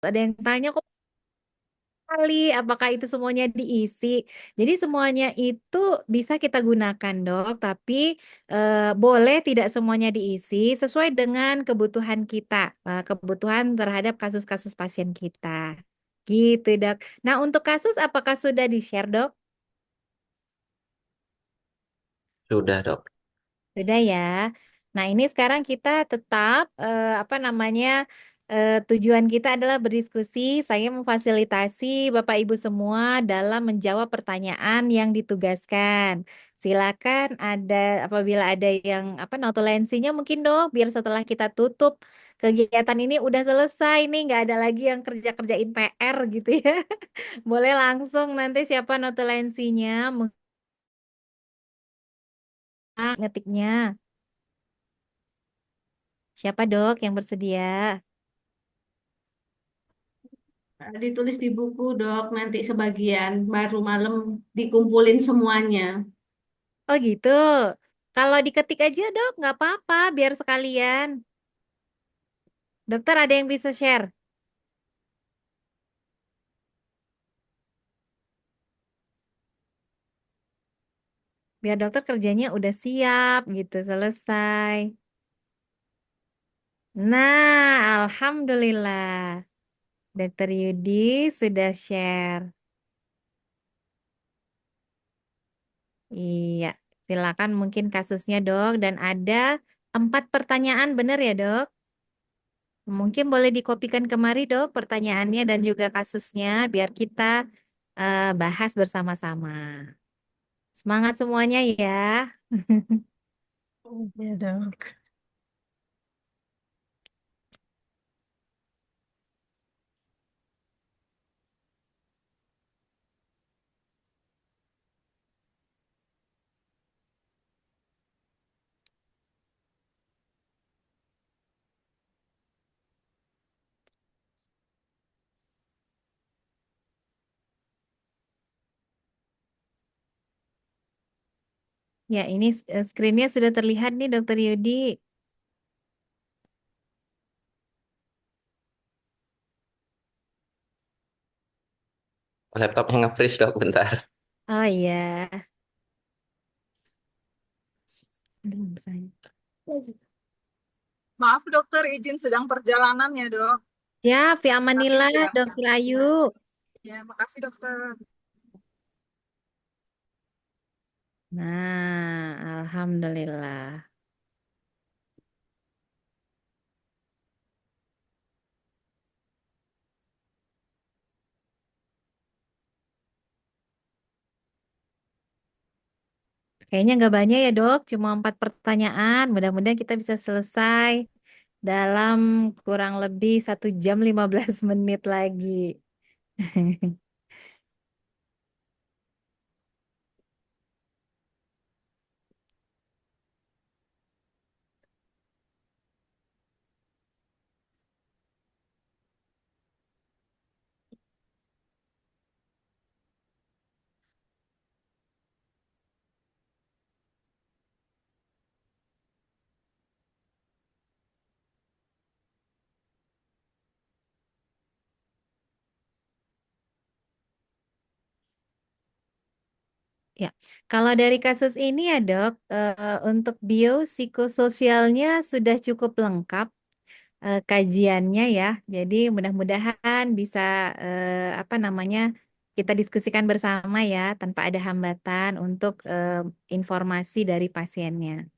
Ada yang tanya kok kali, apakah itu semuanya diisi? Jadi semuanya itu bisa kita gunakan, Dok, tapi boleh tidak semuanya diisi sesuai dengan kebutuhan kita, kebutuhan terhadap kasus-kasus pasien kita. Gitu, Dok. Nah, untuk kasus apakah sudah di-share, Dok? Sudah, Dok. Sudah ya. Nah, ini sekarang kita tetap apa namanya tujuan kita adalah berdiskusi. Saya memfasilitasi Bapak Ibu semua dalam menjawab pertanyaan yang ditugaskan. Silakan ada apabila ada yang apa notulensinya mungkin dong, biar setelah kita tutup kegiatan ini udah selesai nih, nggak ada lagi yang kerja-kerjain PR gitu ya. Boleh langsung nanti siapa notulensinya, ngetiknya. Siapa dok yang bersedia? Ditulis di buku, Dok. Nanti sebagian baru malam dikumpulin semuanya. Oh gitu. Kalau diketik aja dok, nggak apa-apa, biar sekalian. Dokter ada yang bisa share? Biar dokter kerjanya udah siap gitu, selesai. Nah, Alhamdulillah. Dokter Yudi sudah share. Iya, silakan mungkin kasusnya dok. Dan ada 4 pertanyaan, benar ya dok? Mungkin boleh dikopikan kemari dok pertanyaannya dan juga kasusnya biar kita bahas bersama-sama. Semangat semuanya ya. Ya, dok. Ya, ini screen-nya sudah terlihat nih, Dokter Yudi. Laptopnya nge-freeze, Dok, bentar. Oh iya. Belum saya. Maaf dokter, izin sedang perjalanan ya dok. Ya, Fi Tapi Amanillah, ya, Dokter Ayu. ya makasih dokter. Nah, Alhamdulillah. Kayaknya nggak banyak ya, Dok. Cuma 4 pertanyaan. Mudah-mudahan kita bisa selesai dalam kurang lebih 1 jam 15 menit lagi. Ya, kalau dari kasus ini ya dok, untuk biopsikososialnya sudah cukup lengkap kajiannya ya. Jadi mudah-mudahan bisa apa namanya kita diskusikan bersama ya tanpa ada hambatan untuk informasi dari pasiennya.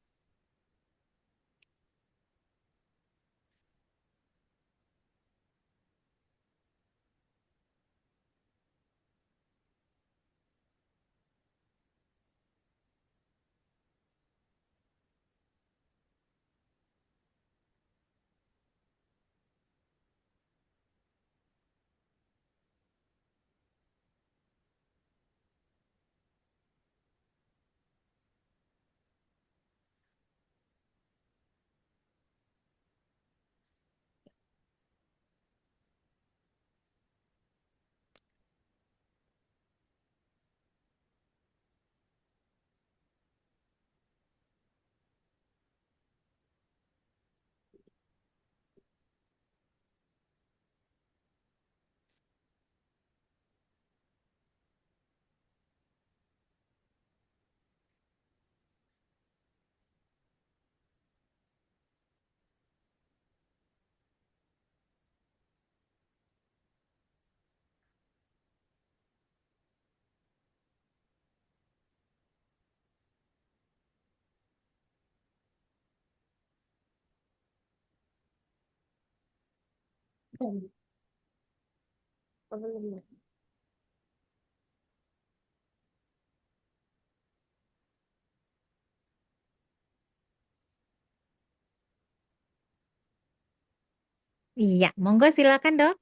Iya, monggo silakan dok.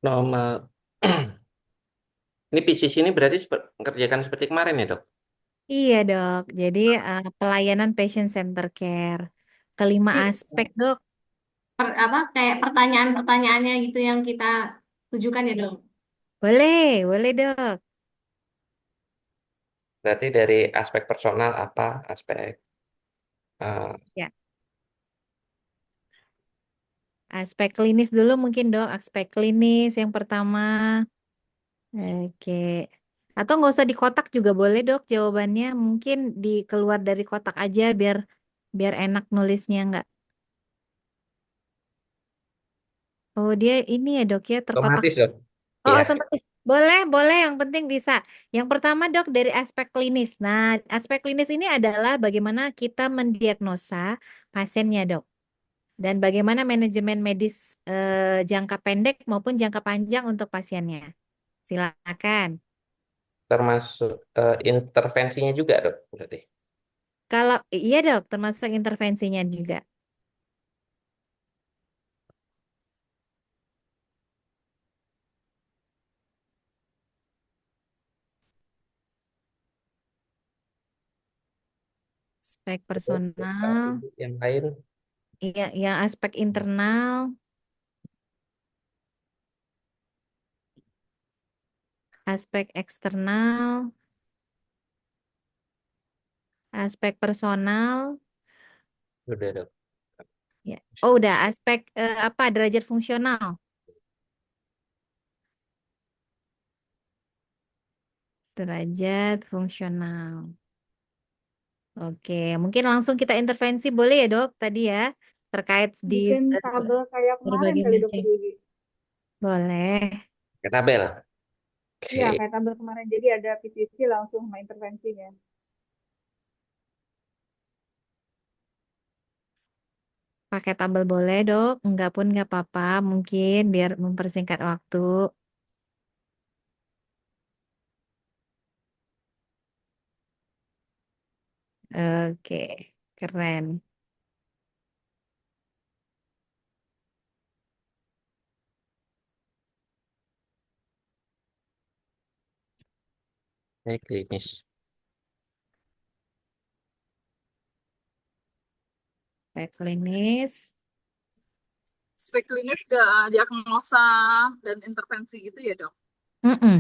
Normal. Ini PCC ini berarti mengerjakan seperti kemarin ya, Dok? Iya dok, jadi pelayanan patient center care. Kelima aspek dok. Apa kayak pertanyaan-pertanyaannya gitu yang kita tujukan ya dong. Boleh, boleh dok. Berarti dari aspek personal apa, aspek eh, Ya, aspek klinis dulu mungkin dok. Aspek klinis yang pertama. Oke. Atau nggak usah di kotak juga boleh dok jawabannya. Mungkin di keluar dari kotak aja biar biar enak nulisnya nggak. Oh dia ini ya dok ya terkotak. otomatis, Dok? Oh Iya, otomatis. Boleh, boleh. Yang penting bisa. Yang pertama dok dari aspek klinis. Nah aspek klinis ini adalah bagaimana kita mendiagnosa pasiennya dok. Dan bagaimana manajemen medis jangka pendek maupun jangka panjang untuk pasiennya. Silakan. termasuk intervensinya juga, Dok, berarti. Kalau iya dok, termasuk intervensinya juga. Aspek Terus, Bapak, personal, Ibu yang lain, iya, yang aspek internal, aspek eksternal, aspek personal, sudah, Dok. ya. Oh udah, aspek apa derajat fungsional, derajat fungsional. Oke, mungkin langsung kita intervensi boleh ya dok tadi ya terkait di Bikin eh, tabel kayak kemarin berbagai kali macam. dokter Yudi. Boleh. Oke, tabel. Iya, Oke. kayak tabel kemarin. Jadi ada PCC langsung sama intervensinya. Pakai tabel boleh dok, enggak pun enggak apa-apa, mungkin biar mempersingkat waktu. Oke, keren. Ini klinis. Baik klinis. Aspek klinis gak diagnosa dan intervensi gitu ya dok? Mm-mm.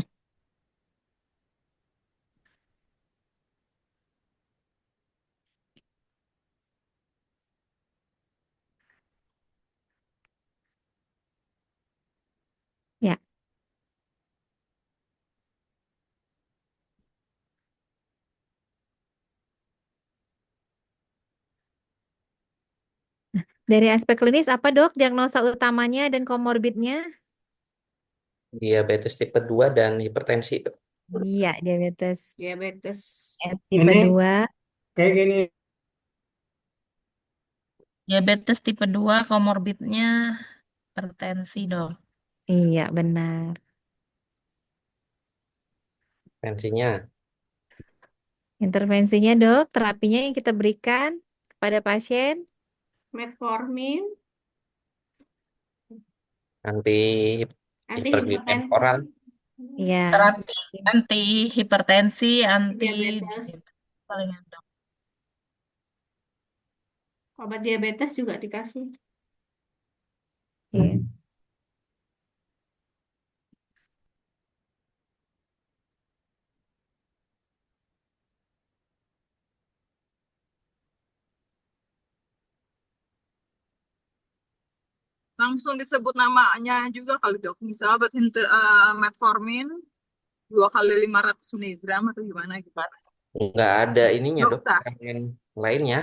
Ya, dari aspek klinis apa dok diagnosa utamanya dan komorbidnya? Diabetes tipe 2 dan hipertensi, Dok. Iya, diabetes Diabetes. tipe 2. Kayak gini. Diabetes tipe 2 komorbidnya hipertensi dong. Iya, benar. Tensinya Intervensinya dok, terapinya yang kita berikan kepada pasien. Metformin, anti hiperglikaemi antihipertensi, oral. Iya. Terapi anti hipertensi, anti diabetes. paling dok. Obat diabetes juga dikasih. Iya. Langsung disebut namanya juga kali dok. Misalnya obat metformin 2 kali 500 miligram atau gimana gitu. Nggak ada ininya, Nggak Dok, usah. keterangan lainnya.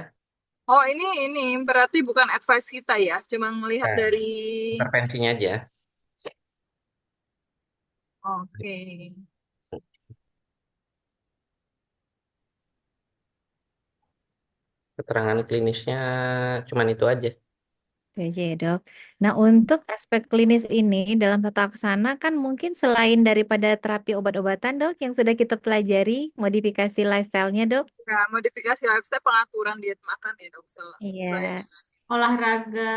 Oh ini berarti bukan advice kita ya. Cuma melihat Nah, dari intervensinya aja. oke. Keterangan klinisnya cuman itu aja. Itu aja ya, Dok. Nah, untuk aspek klinis ini dalam tata laksana kan mungkin selain daripada terapi obat-obatan, Dok, yang sudah kita pelajari, modifikasi lifestyle-nya, Dok. Ya, modifikasi lifestyle, pengaturan diet makan ya dok, sesuai Iya. dengan Olahraga,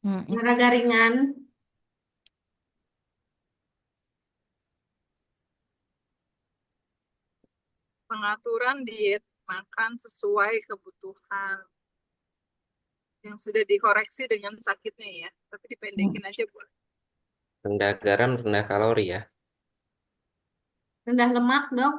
Mm-mm. olahraga ringan. pengaturan diet makan sesuai kebutuhan yang sudah dikoreksi dengan sakitnya ya, tapi dipendekin aja boleh. Rendah garam, rendah kalori ya. Rendah lemak, dok.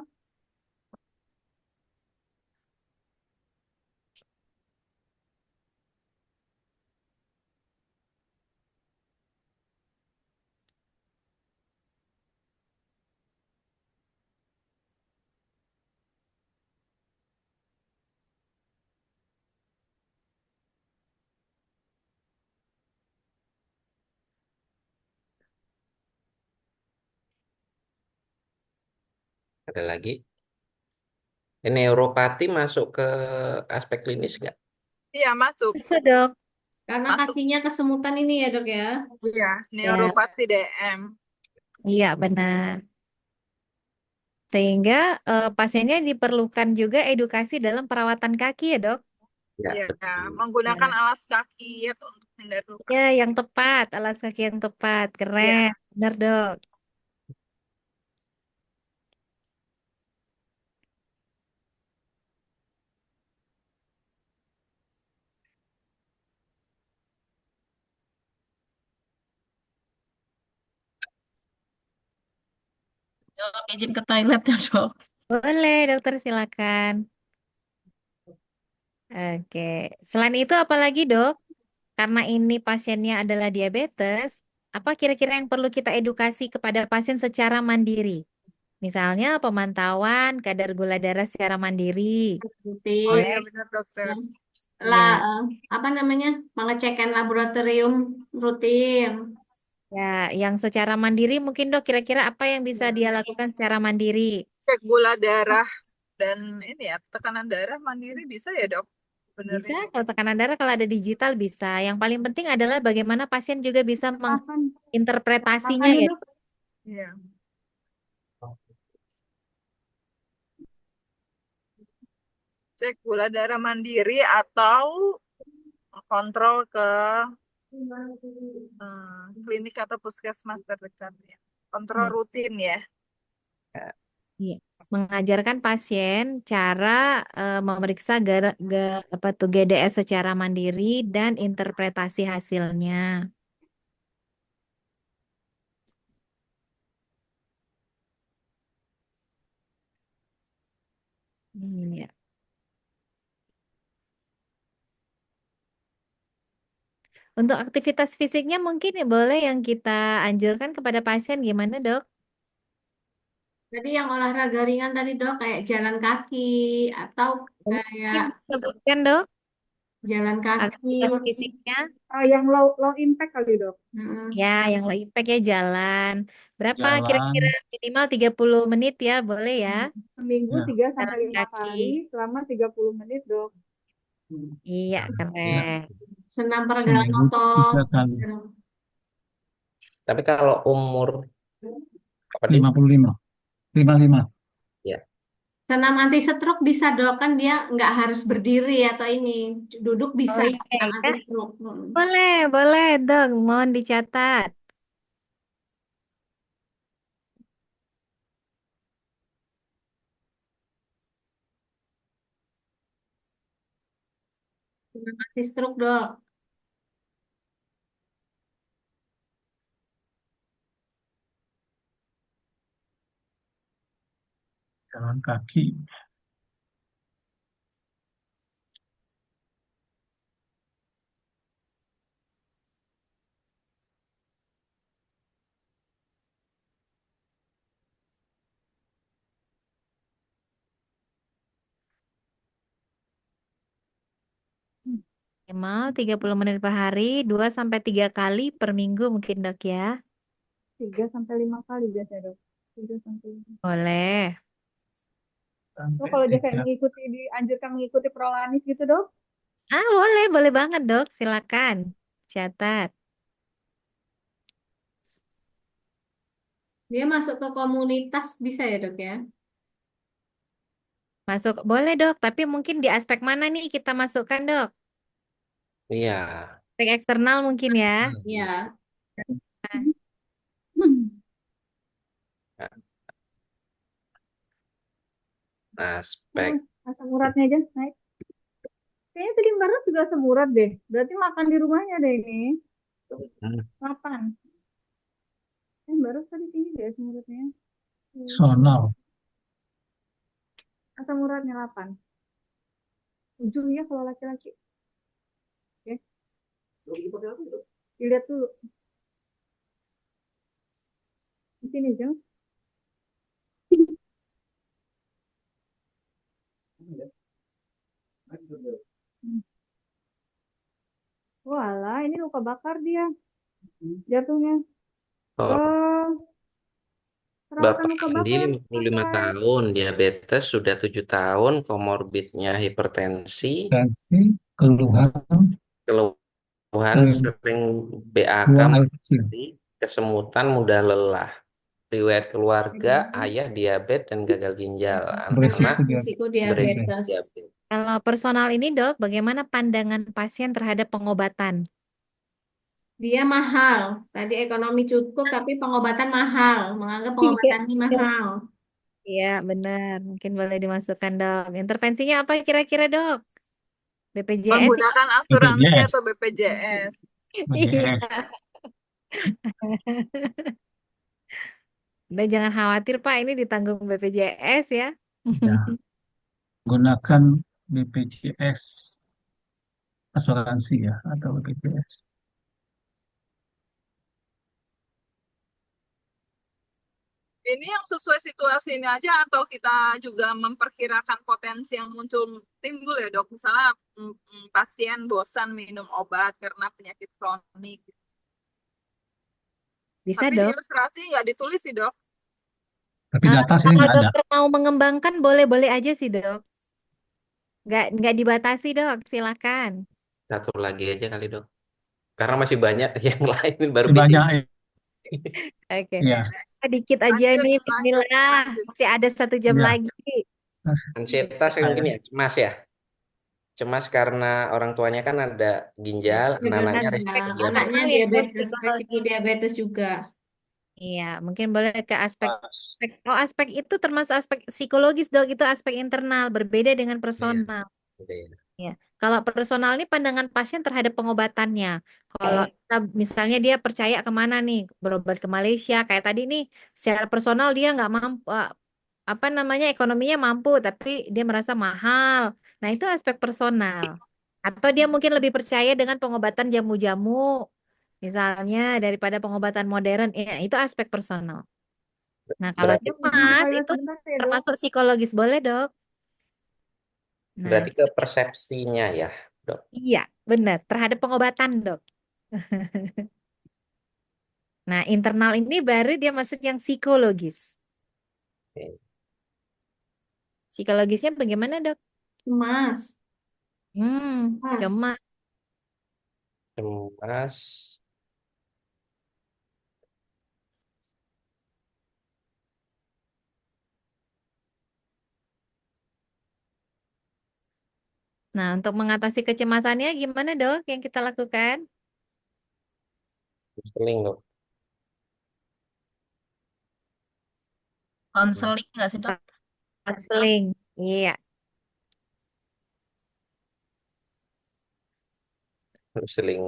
Ada lagi. Ini neuropati masuk ke aspek klinis nggak? Iya masuk, Bisa, Dok. Karena masuk. kakinya kesemutan ini ya, dok ya. Iya, Ya, neuropati DM. iya benar. Sehingga pasiennya diperlukan juga edukasi dalam perawatan kaki ya, Dok. Ya, Iya, betul. menggunakan Ya, alas kaki atau untuk hindar luka. ya yang tepat, alas kaki yang tepat. Iya, Keren. Benar, Dok. Dok, izin ke toilet ya, Dok. Boleh, dokter, silakan. Oke. Selain itu apalagi, Dok? Karena ini pasiennya adalah diabetes, apa kira-kira yang perlu kita edukasi kepada pasien secara mandiri? Misalnya pemantauan kadar gula darah secara mandiri. oh Rutin. iya Boleh? benar dokter. Yang Ya, apa namanya? Pengecekan laboratorium rutin. ya, yang secara mandiri mungkin dok kira-kira apa yang bisa dia lakukan secara mandiri? Cek gula darah dan ini ya, tekanan darah mandiri bisa ya dok Bisa, sebenarnya. kalau tekanan darah kalau ada digital bisa. Yang paling penting adalah bagaimana pasien juga bisa Makan, menginterpretasinya makan ya. itu. Iya. Cek gula darah mandiri atau kontrol ke klinik atau puskesmas terdekat ya. Kontrol Ya. rutin ya. Iya. Mengajarkan pasien cara memeriksa apa tuh GDS secara mandiri dan interpretasi hasilnya. Iya. Untuk aktivitas fisiknya mungkin ya boleh yang kita anjurkan kepada pasien gimana, Dok? Jadi yang olahraga ringan tadi, dok, kayak jalan kaki atau kayak Mungkin sebutkan, Dok, jalan kaki. aktivitas fisiknya. Yang low impact kali dok. Heeh. Ya, yang low impact ya jalan. Berapa Jalan, kira-kira minimal 30 menit ya, boleh ya. Seminggu ya, 3 sampai Jalan 5 kaki. kali selama 30 menit dok. Iya, ya, keren. Senam peregangan seminggu otot. 3 kali, Tapi kalau umur apa nih? 55, 55. Ya, Senam anti stroke bisa, dok, kan dia nggak harus berdiri atau ini, duduk Oh bisa iya, senam ya. anti stroke. Boleh, boleh, Dok. Mohon dicatat. Senam anti stroke, dok. Jalan kaki, Minimal 30 menit per hari, 2 sampai 3 kali per minggu mungkin, Dok ya. 3 sampai 5 kali biasanya dok. 3 sampai 5. Boleh. Oh, sampai kalau dia kayak 3. dianjurkan mengikuti Prolanis gitu, Dok? Ah, boleh, boleh banget, Dok. Silakan. Catat. Dia masuk ke komunitas bisa ya, Dok ya? Masuk, boleh, Dok. Tapi mungkin di aspek mana nih kita masukkan, Dok? Iya. Aspek eksternal mungkin ya. Iya. Aspek. Asam uratnya aja naik. Kayaknya tadi Mbak Ros juga asam urat deh. Berarti makan di rumahnya deh ini. Hmm. 8. Mbak Ros tadi tinggi deh asam uratnya. Sonal. Asam uratnya 8. 7 ya kalau laki-laki. Oke. Dilihat dulu. Di sini, Jeng. Walah, ini luka bakar dia. Jatuhnya. Oh, Perawatan Bapak luka Andi bakar 55 pakai tahun, diabetes sudah 7 tahun, komorbidnya hipertensi, Berarti keluhan keluhan sering BAK, buang air kecil. matahari, kesemutan, mudah lelah. Riwayat keluarga, ayah diabetes dan gagal ginjal, anak Beresiko anak dia. risiko beresiko diabetes. diabetes. Kalau personal ini, Dok, bagaimana pandangan pasien terhadap pengobatan? Dia mahal. Tadi ekonomi cukup, tapi pengobatan mahal. Menganggap Iya, pengobatan ini mahal. iya, benar. Mungkin boleh dimasukkan, Dok. Intervensinya apa kira-kira, Dok? BPJS ya? Menggunakan asuransi BPJS. atau BPJS. Iya. BPJS. Udah jangan khawatir, Pak. Ini ditanggung BPJS ya. Ya, gunakan BPJS asuransi ya atau BPJS. Ini yang sesuai situasi ini aja atau kita juga memperkirakan potensi yang muncul timbul ya dok? Misalnya pasien bosan minum obat karena penyakit kronik. Bisa, Tapi di Dok. ilustrasi nggak ditulis sih dok. Tapi di atas ini Kalau nggak ada. dokter mau mengembangkan, boleh-boleh aja sih, Dok. Nggak dibatasi, Dok. Silakan. Satu lagi aja kali dok. Karena masih banyak yang lain baru Masih PC. banyak Oke. ya. Sedikit aja Lanjut, nih, lanjut, Bismillah. lanjut. Masih ada 1 jam Ya. lagi. Anxietas yang mungkin ya, cemas ya. Cemas karena orang tuanya kan ada ginjal, Diabetes anak-anaknya ya. resiko Anaknya Internal diabetes. ya, Dok, diabetes, resiko psikologis. diabetes juga. Iya, mungkin boleh ke aspek, Pas. oh, aspek itu termasuk aspek psikologis, Dok. Itu aspek internal, berbeda dengan Iya, personal. gitu ya. Ya, kalau personal ini pandangan pasien terhadap pengobatannya. Kalau misalnya dia percaya kemana nih, berobat ke Malaysia, kayak tadi nih, secara personal dia nggak mampu, apa namanya, ekonominya mampu, tapi dia merasa mahal. Nah, itu aspek personal. Atau dia mungkin lebih percaya dengan pengobatan jamu-jamu, misalnya daripada pengobatan modern. Ya, itu aspek personal. Nah, kalau Berarti Izin ke cemas toilet itu sebentar ya, Dok. termasuk psikologis, boleh, Dok. Nah, berarti ke persepsinya ya, dok. iya, benar. Terhadap pengobatan, Dok. Nah, internal ini baru dia masuk yang psikologis. Oke. Psikologisnya bagaimana, Dok? Cemas. Mas. Cuma. Cemas, Nah, untuk mengatasi kecemasannya gimana, Dok, yang kita lakukan? seling dok. Konseling nggak sih dok? Konseling. Iya. Seling.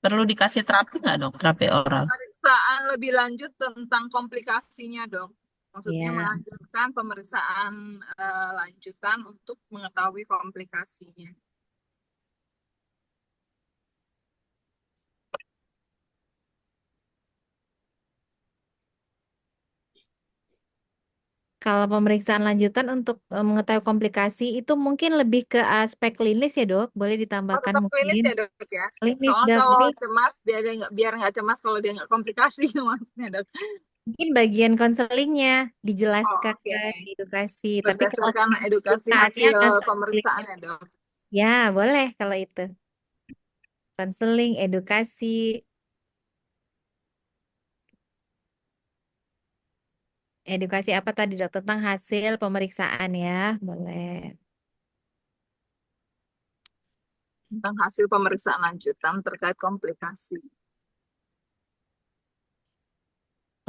Perlu dikasih terapi nggak dok? Terapi oral. Pemeriksaan lebih lanjut tentang komplikasinya dok. Maksudnya Iya. melanjutkan pemeriksaan lanjutan untuk mengetahui komplikasinya. Kalau pemeriksaan lanjutan untuk mengetahui komplikasi itu mungkin lebih ke aspek klinis ya dok. Boleh Oh, ditambahkan tetap klinis mungkin ya dok ya. klinis Soalnya dok. kalau Jadi cemas biar nggak cemas kalau dia nggak komplikasi maksudnya dok. mungkin bagian konselingnya Oh, dijelaskan, oke. diedukasi. Tapi kalau Berdasarkan edukasi pemeriksaannya hasil konseling. pemeriksaan ya dok. Ya, boleh kalau itu. Konseling, edukasi. Edukasi apa tadi dok? Tentang hasil pemeriksaan ya. Boleh. Tentang hasil pemeriksaan lanjutan terkait komplikasi.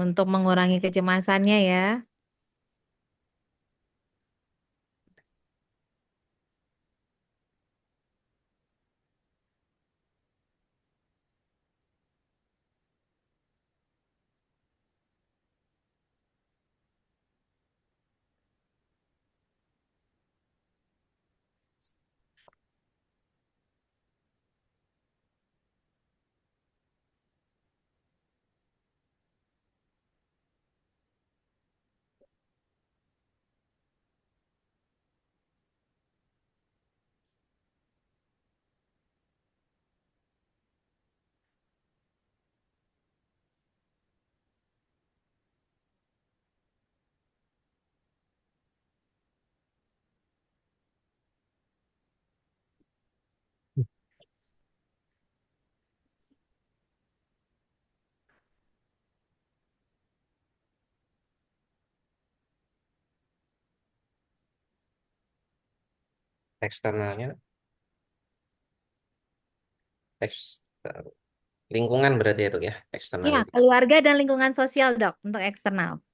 Untuk mengurangi kecemasannya ya. Eksternalnya, eks- lingkungan berarti ya dok ya, Ya, externality. keluarga dan lingkungan sosial dok untuk eksternal.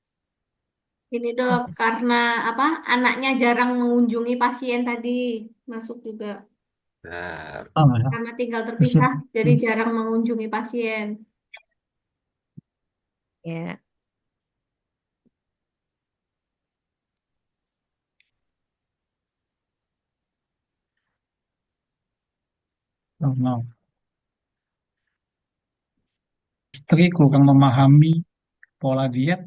Ini dok, karena apa? Anaknya jarang mengunjungi pasien tadi masuk juga. Nah, Oh, ya. Karena tinggal terpisah, Disiplin. jadi jarang mengunjungi pasien. Ya. Oh, no. Istri kurang memahami pola diet,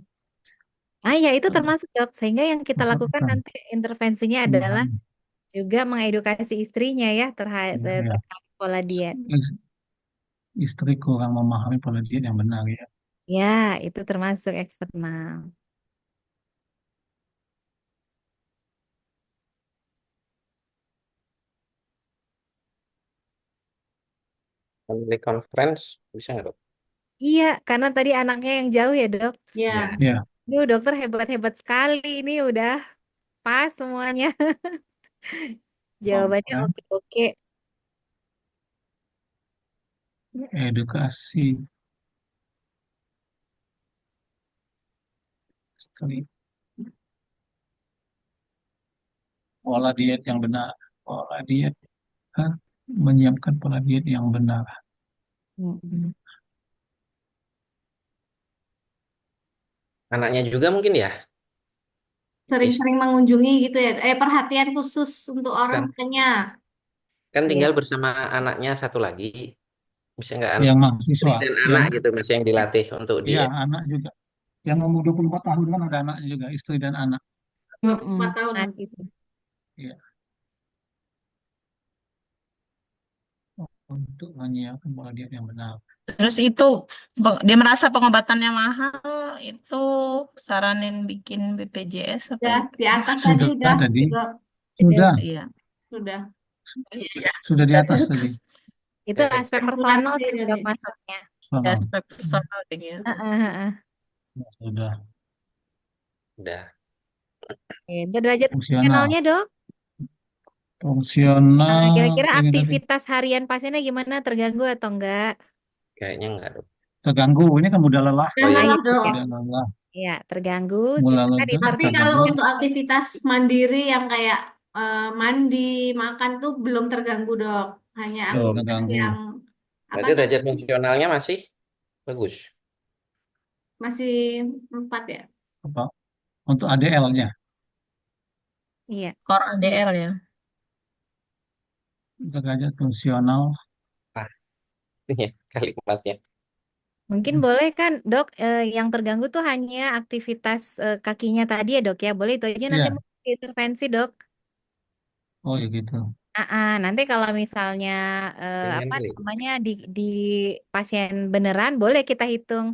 Ah ya itu termasuk dok. Sehingga yang kita masuk lakukan bukan nanti intervensinya adalah memahami. juga mengedukasi istrinya ya Ya, ya. terkait pola diet. Is- Istri kurang memahami pola diet yang benar ya. Ya, itu termasuk eksternal. family conference bisa nggak dok? Iya, karena tadi anaknya yang jauh ya dok. Ya, Ya, Ya, Duh, dokter hebat-hebat sekali. Ini udah pas semuanya. Jawabannya conference, oke-oke. edukasi istri, pola diet yang benar, pola diet, eh, menyiapkan pola diet yang benar. Mm-mm. anaknya juga mungkin ya. Is- sering-sering mengunjungi gitu ya. Perhatian khusus untuk orang kan, tuanya. kan Iya. tinggal bersama anaknya satu lagi, bisa nggak Yang istri mahasiswa, dan yang anak gitu mas yang dilatih untuk ya diet. anak juga. Yang umur 24 tahun kan ada anaknya juga, istri dan anak. 24 tahun nanti. Masih sih. Ya, untuk menyiapkan pola diet yang benar. Terus itu dia merasa pengobatannya mahal, itu saranin bikin BPJS apa Udah gitu. di atas tadi udah, Tadi, juga sudah, Iya. sudah. Iya. sudah di atas tadi. Itu Oke, aspek personal Kalkulasi sih tadi. dok masuknya. Ya, Soal, aspek personal ya. Heeh. sudah udah. Oke, itu derajat fungsional, fungsionalnya dok. fungsional Kira-kira ini tadi aktivitas harian pasiennya gimana? Terganggu atau enggak? Kayaknya enggak dok. terganggu. Ini kan udah lelah, Oh Dan ya, Ah, lelah iya, dok. udah lelah, ya, terganggu. mulai Silakan lelah, Tapi intervensi. kalau terganggu. untuk aktivitas mandiri yang kayak mandi, makan tuh belum terganggu dok. Hanya Belum belum. aktivitas terganggu. yang apa Berarti derajat namanya fungsionalnya masih bagus. masih 4 ya. Apa? Untuk ADL-nya, Iya. Skor ADL ya. derajat fungsional Ah, ini ya, kalimatnya. Mungkin boleh kan dok, yang terganggu tuh hanya aktivitas kakinya tadi ya dok ya. Boleh itu aja nanti Iya, mau intervensi dok. oh ya gitu. Nanti kalau misalnya Ringan apa kali. namanya di pasien beneran boleh kita hitung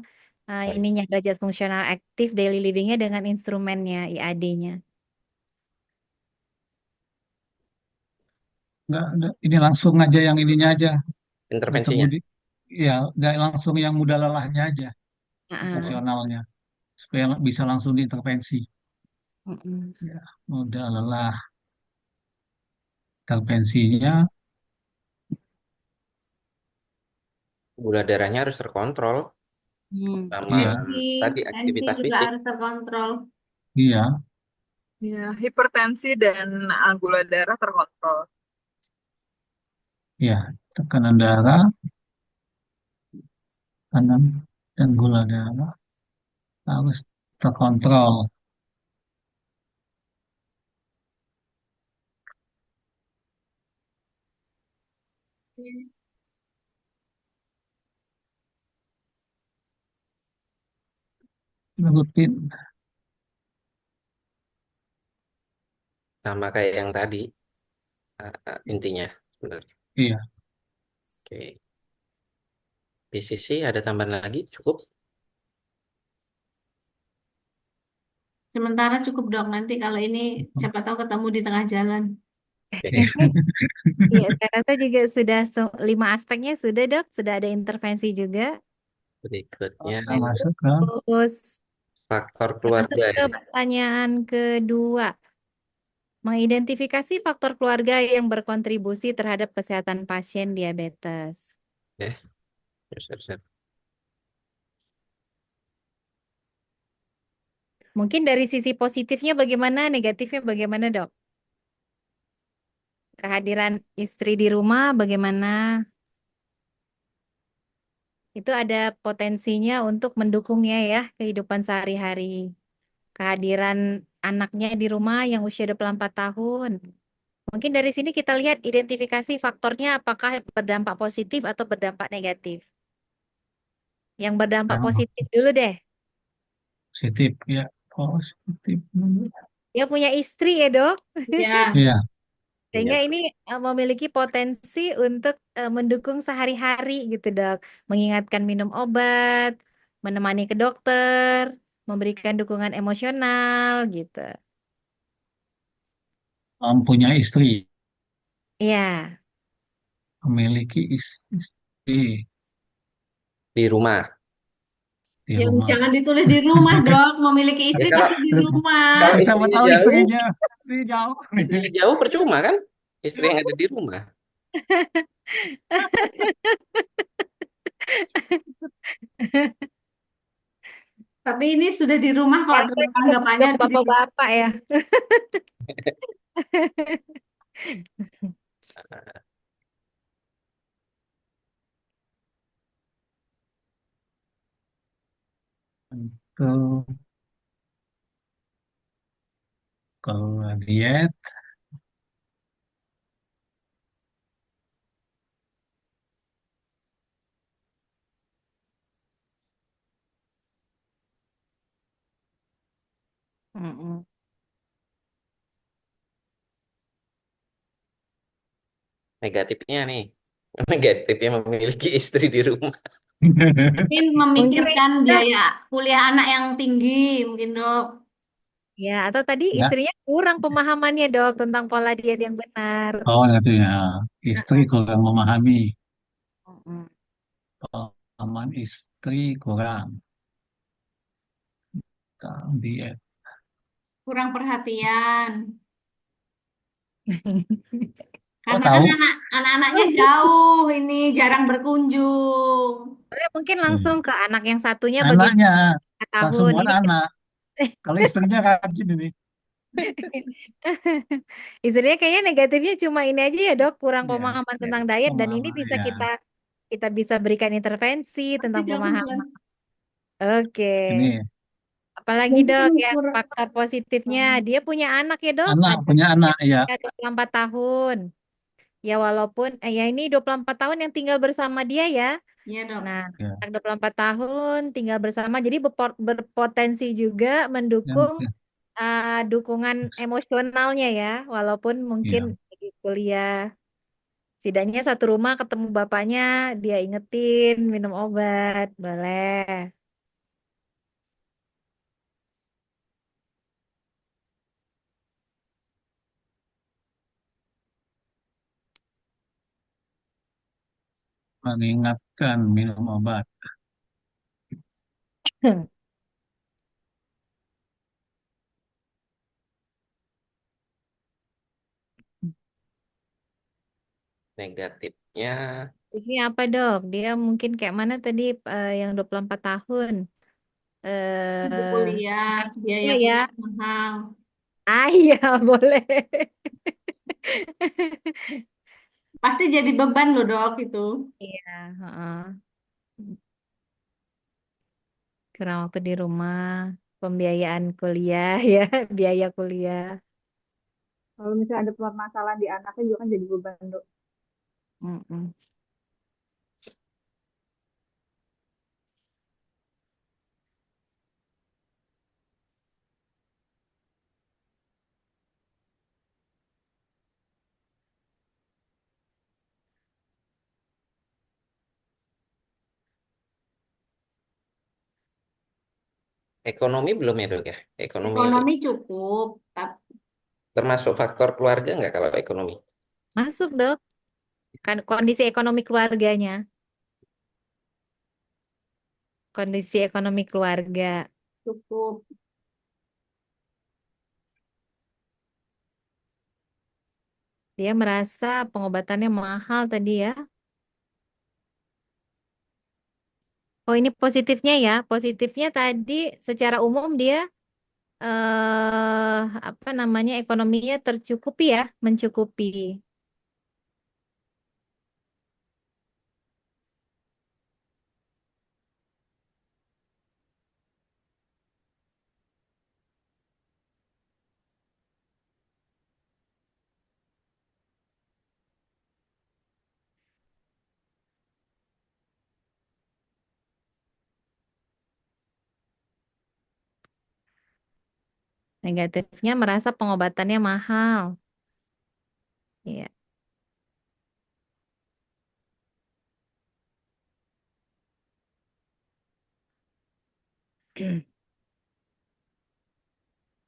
Baik. ininya derajat fungsional aktif daily livingnya dengan instrumennya IAD-nya. Nggak, ini langsung aja yang ininya aja. Ketemu Intervensinya. di, ya nggak langsung yang mudah lelahnya aja, Heeh. fungsionalnya. Supaya bisa langsung diintervensi. Mm-mm. Ya, mudah lelah. Intervensinya, Gula darahnya harus terkontrol sama iya, Tensi, tadi tensi aktivitas juga fisik. harus terkontrol. iya, Ya, hipertensi dan gula darah terkontrol. iya. Tekanan darah, tekanan dan gula darah harus terkontrol. Rutin, Sama kayak yang tadi intinya sebenarnya. iya. Oke. PCC ada tambahan lagi? Cukup? Sementara cukup dok, nanti kalau ini siapa tahu ketemu di tengah jalan. Oke. Iya, saya rasa juga sudah 5 aspeknya sudah dok, sudah ada intervensi juga. Berikutnya Kita masuk ke Terus faktor kita masuk keluarga ke ya. pertanyaan kedua. Mengidentifikasi faktor keluarga yang berkontribusi terhadap kesehatan pasien diabetes. Ya, siap. Mungkin dari sisi positifnya bagaimana, negatifnya bagaimana, Dok? Kehadiran istri di rumah bagaimana? Itu ada potensinya untuk mendukungnya ya kehidupan sehari-hari. Kehadiran anaknya di rumah yang usia 24 tahun. Mungkin dari sini kita lihat identifikasi faktornya apakah berdampak positif atau berdampak negatif. Yang berdampak yang positif dulu deh. positif, ya. Positif. Dia punya istri ya, Dok. Ya, Iya, Sehingga Iya. ini memiliki potensi untuk mendukung sehari-hari gitu, Dok. Mengingatkan minum obat, menemani ke dokter, memberikan dukungan emosional gitu. mempunyai istri, Iya. memiliki istri Di rumah. di yang rumah. jangan ditulis di rumah dok, memiliki Ya istri kalau tapi di rumah. kalau Siapa istrinya tahu jauh, istrinya istri jauh. istrinya jauh percuma kan? Istri yang ada di rumah. Tapi ini sudah di rumah kok Rasa dok, juga anggapannya untuk di bapak-bapak ya. Tuh, kalau diet, Mm-mm. Negatifnya nih. Negatifnya memiliki istri di rumah. mungkin Mungkin memikirkan kita, biaya kuliah anak yang tinggi, mungkin dok. ya atau tadi ya. istrinya kurang pemahamannya, Dok, tentang pola diet yang benar. Oh, nanti ya, istri kurang memahami, Mm-mm. pemahaman istri kurang, diet. Kurang perhatian. Oh, Karena kan tahu anak-anaknya jauh, ini jarang berkunjung. Mungkin hmm. langsung ke anak yang satunya bagaimana Anaknya, tahun semua ini. anak. Kalau istrinya rajin ini, Istrinya kayaknya negatifnya cuma ini aja ya dok, kurang ya, pemahaman ya, tentang diet dan ini pemahaman, bisa ya. kita kita bisa berikan intervensi Nanti tentang dok, pemahaman. Oke. Ini Apalagi mungkin dok yang kurang. faktor positifnya dia punya anak ya dok, anak ada punya anak, ya. usia 24 tahun. Ya walaupun ya ini 24 tahun yang tinggal bersama dia ya. Iya dok. Nah, Ya, anak 24 tahun tinggal bersama jadi berpotensi juga ya, mendukung ya, dukungan emosionalnya ya, walaupun mungkin ya. lagi kuliah. Setidaknya satu rumah ketemu bapaknya, dia ingetin minum obat, boleh. Mengingatkan minum obat. Negatifnya Ini apa dok? Dia mungkin kayak mana tadi yang 24 tahun? Ibu Eh, kuliah, biaya mahasiswa ya. kuliah mahal. Ah iya, boleh. Pasti jadi beban loh dok itu. Iya, heeh. Kurang waktu di rumah, pembiayaan kuliah ya, biaya kuliah. Kalau misalnya ada permasalahan di anaknya juga kan jadi beban, Dok. Mm-mm. ekonomi belum ya dok ya? Ekonomi Ekonomi cukup, termasuk faktor keluarga nggak kalau ekonomi? Masuk dok, kan kondisi ekonomi keluarganya, kondisi ekonomi keluarga. cukup. Dia merasa pengobatannya mahal tadi ya. Oh ini positifnya ya, positifnya tadi secara umum dia apa namanya ekonominya tercukupi ya, mencukupi. Negatifnya merasa pengobatannya mahal. Iya.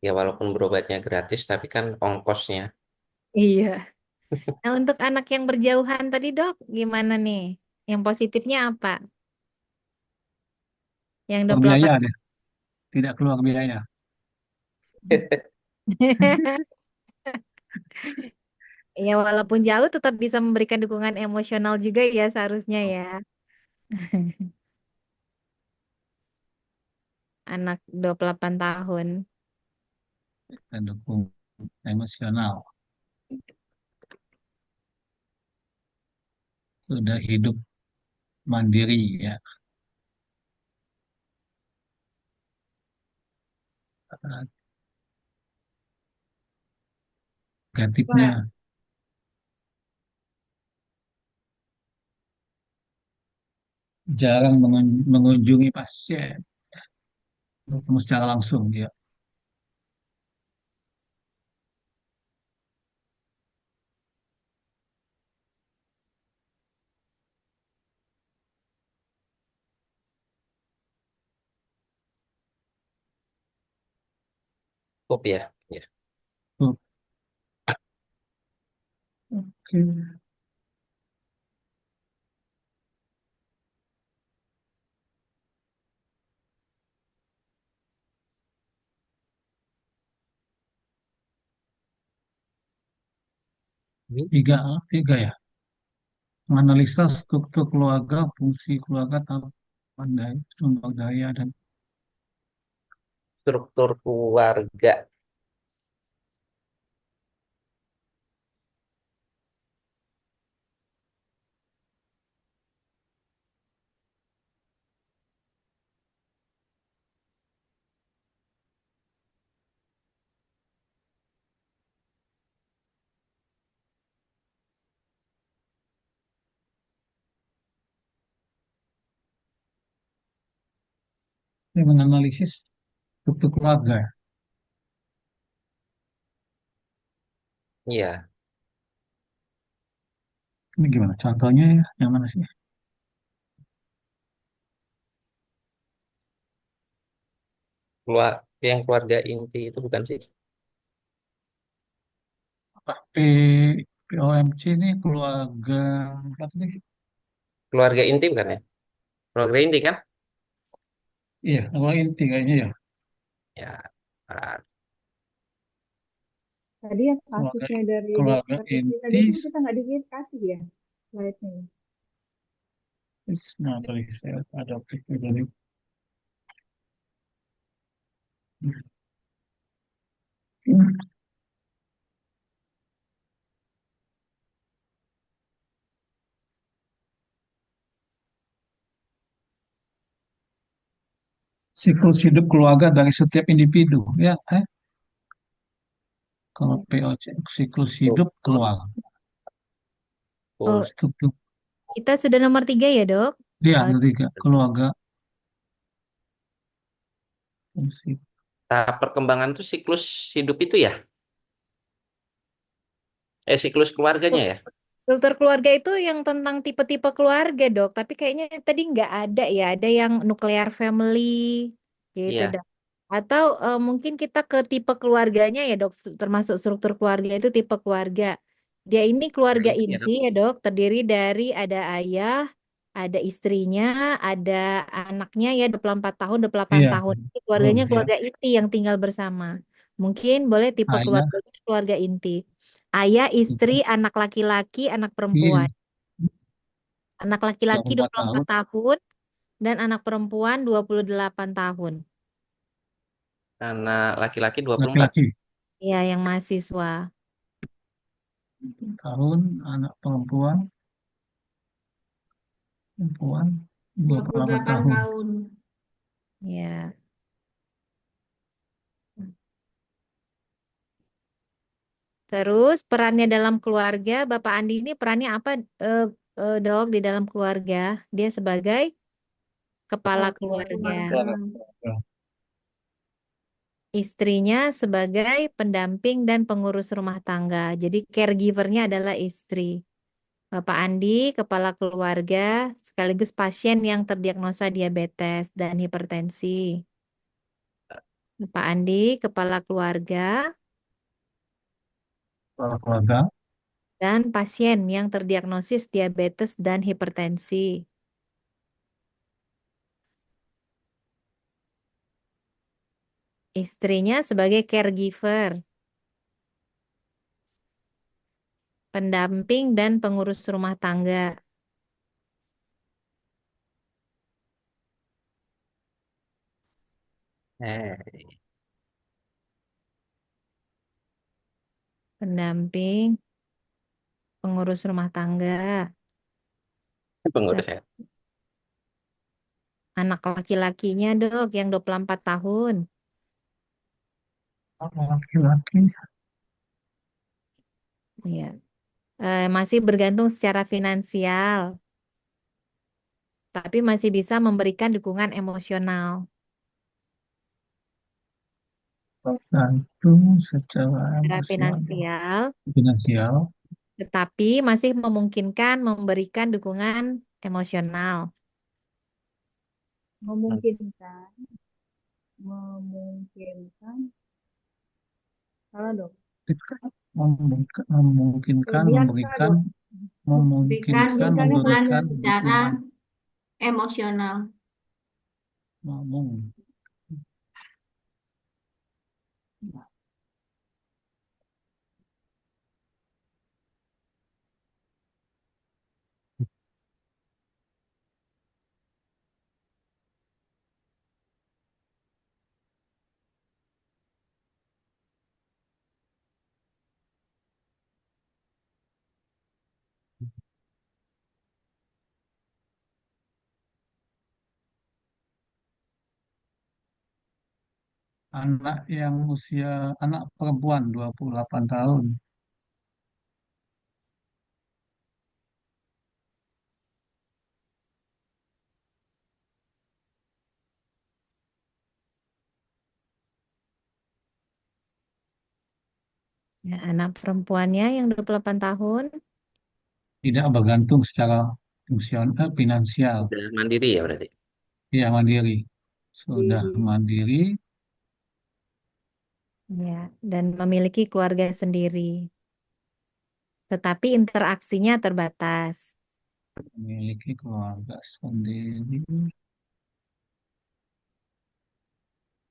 Ya walaupun berobatnya gratis, tapi kan ongkosnya. Iya. Nah, untuk anak yang berjauhan tadi, Dok, gimana nih? Yang positifnya apa? Yang Keluar 28. biaya deh, tidak keluar biaya. Ya, walaupun jauh tetap bisa memberikan dukungan emosional juga ya seharusnya ya. Anak 28 tahun. Dan dukung emosional. Sudah hidup mandiri ya. Gimana? Negatifnya jarang mengunjungi pasien, bertemu secara langsung dia. Cukup ya. Ya. Oke. Tiga ya. Menganalisa struktur keluarga, fungsi keluarga, tahapan daya, sumber daya, dan Struktur keluarga. Ini menganalisis struktur keluarga. Iya, Ini gimana? Contohnya ya, yang mana sih? keluar yang keluarga inti itu bukan sih? Apa? POMC ini keluarga apa tadi? Keluarga inti bukan ya? Keluarga inti kan? Iya, keluarga inti kayaknya ya. Ya. Ah, Tadi yang Keluarga, kasusnya dari keluarga dokter Istri tadi inti kan kita nggak dikasih ya slide-nya. is not reset adopted dari siklus hidup keluarga dari setiap individu. Ya, kalau POC siklus hidup keluarga. Oh, Struktur kita sudah nomor 3 ya, Dok? dia Oh, ketiga keluarga fungsi. tahap perkembangan tuh siklus hidup itu ya? Siklus keluarganya ya? struktur keluarga itu yang tentang tipe-tipe keluarga, Dok. Tapi kayaknya tadi nggak ada ya. Ada yang nuclear family, gitu, Iya, Dok. Atau mungkin kita ke tipe keluarganya ya, Dok. Termasuk struktur keluarga itu tipe keluarga. Dia ini keluarga berarti ya inti dok. ya, Dok. Terdiri dari ada ayah, ada istrinya, ada anaknya ya 24 tahun, 28 Iya, tahun. Ini betul keluarganya ya. keluarga inti yang tinggal bersama. Mungkin boleh tipe Ayah keluarganya keluarga inti. Ayah, istri, itu anak laki-laki, anak perempuan. iya, Anak laki-laki 24 24 tahun tahun dan anak perempuan 28 tahun. Anak laki-laki 24. laki-laki Ya, yang mahasiswa. tahun, anak perempuan perempuan dua puluh 28 delapan tahun. tahun. Ya. Terus perannya dalam keluarga, Bapak Andi ini perannya apa, eh, Dok, di dalam keluarga? Dia sebagai kepala Kepala keluarga. keluarga. Ya, Istrinya sebagai pendamping dan pengurus rumah tangga. Jadi caregivernya adalah istri. Bapak Andi, kepala keluarga, sekaligus pasien yang terdiagnosa diabetes dan hipertensi. Bapak Andi, kepala keluarga kepala keluarga, dan pasien yang terdiagnosis diabetes dan hipertensi. Istrinya sebagai caregiver, pendamping dan pengurus rumah tangga. Eh, Pendamping, pengurus rumah tangga. pengurus ya. Anak laki-lakinya, Dok, yang 24 tahun. laki-laki Iya. Masih bergantung secara finansial, tapi masih bisa memberikan dukungan emosional. tergantung secara Secara emosional, finansial, finansial, tetapi masih memungkinkan memberikan dukungan emosional. Memungkinkan, memungkinkan. Salah dok. memungkinkan Kelebihan salah memberikan dok. Berikan memungkinkan dukungan memberikan secara dukungan emosional. memung anak yang usia anak perempuan 28 tahun. Ya, anak perempuannya yang 28 tahun. tidak bergantung secara finansial. Udah mandiri ya berarti. Ya, mandiri. Sudah Di mandiri, Ya, dan memiliki keluarga sendiri. Tetapi interaksinya terbatas. memiliki keluarga sendiri.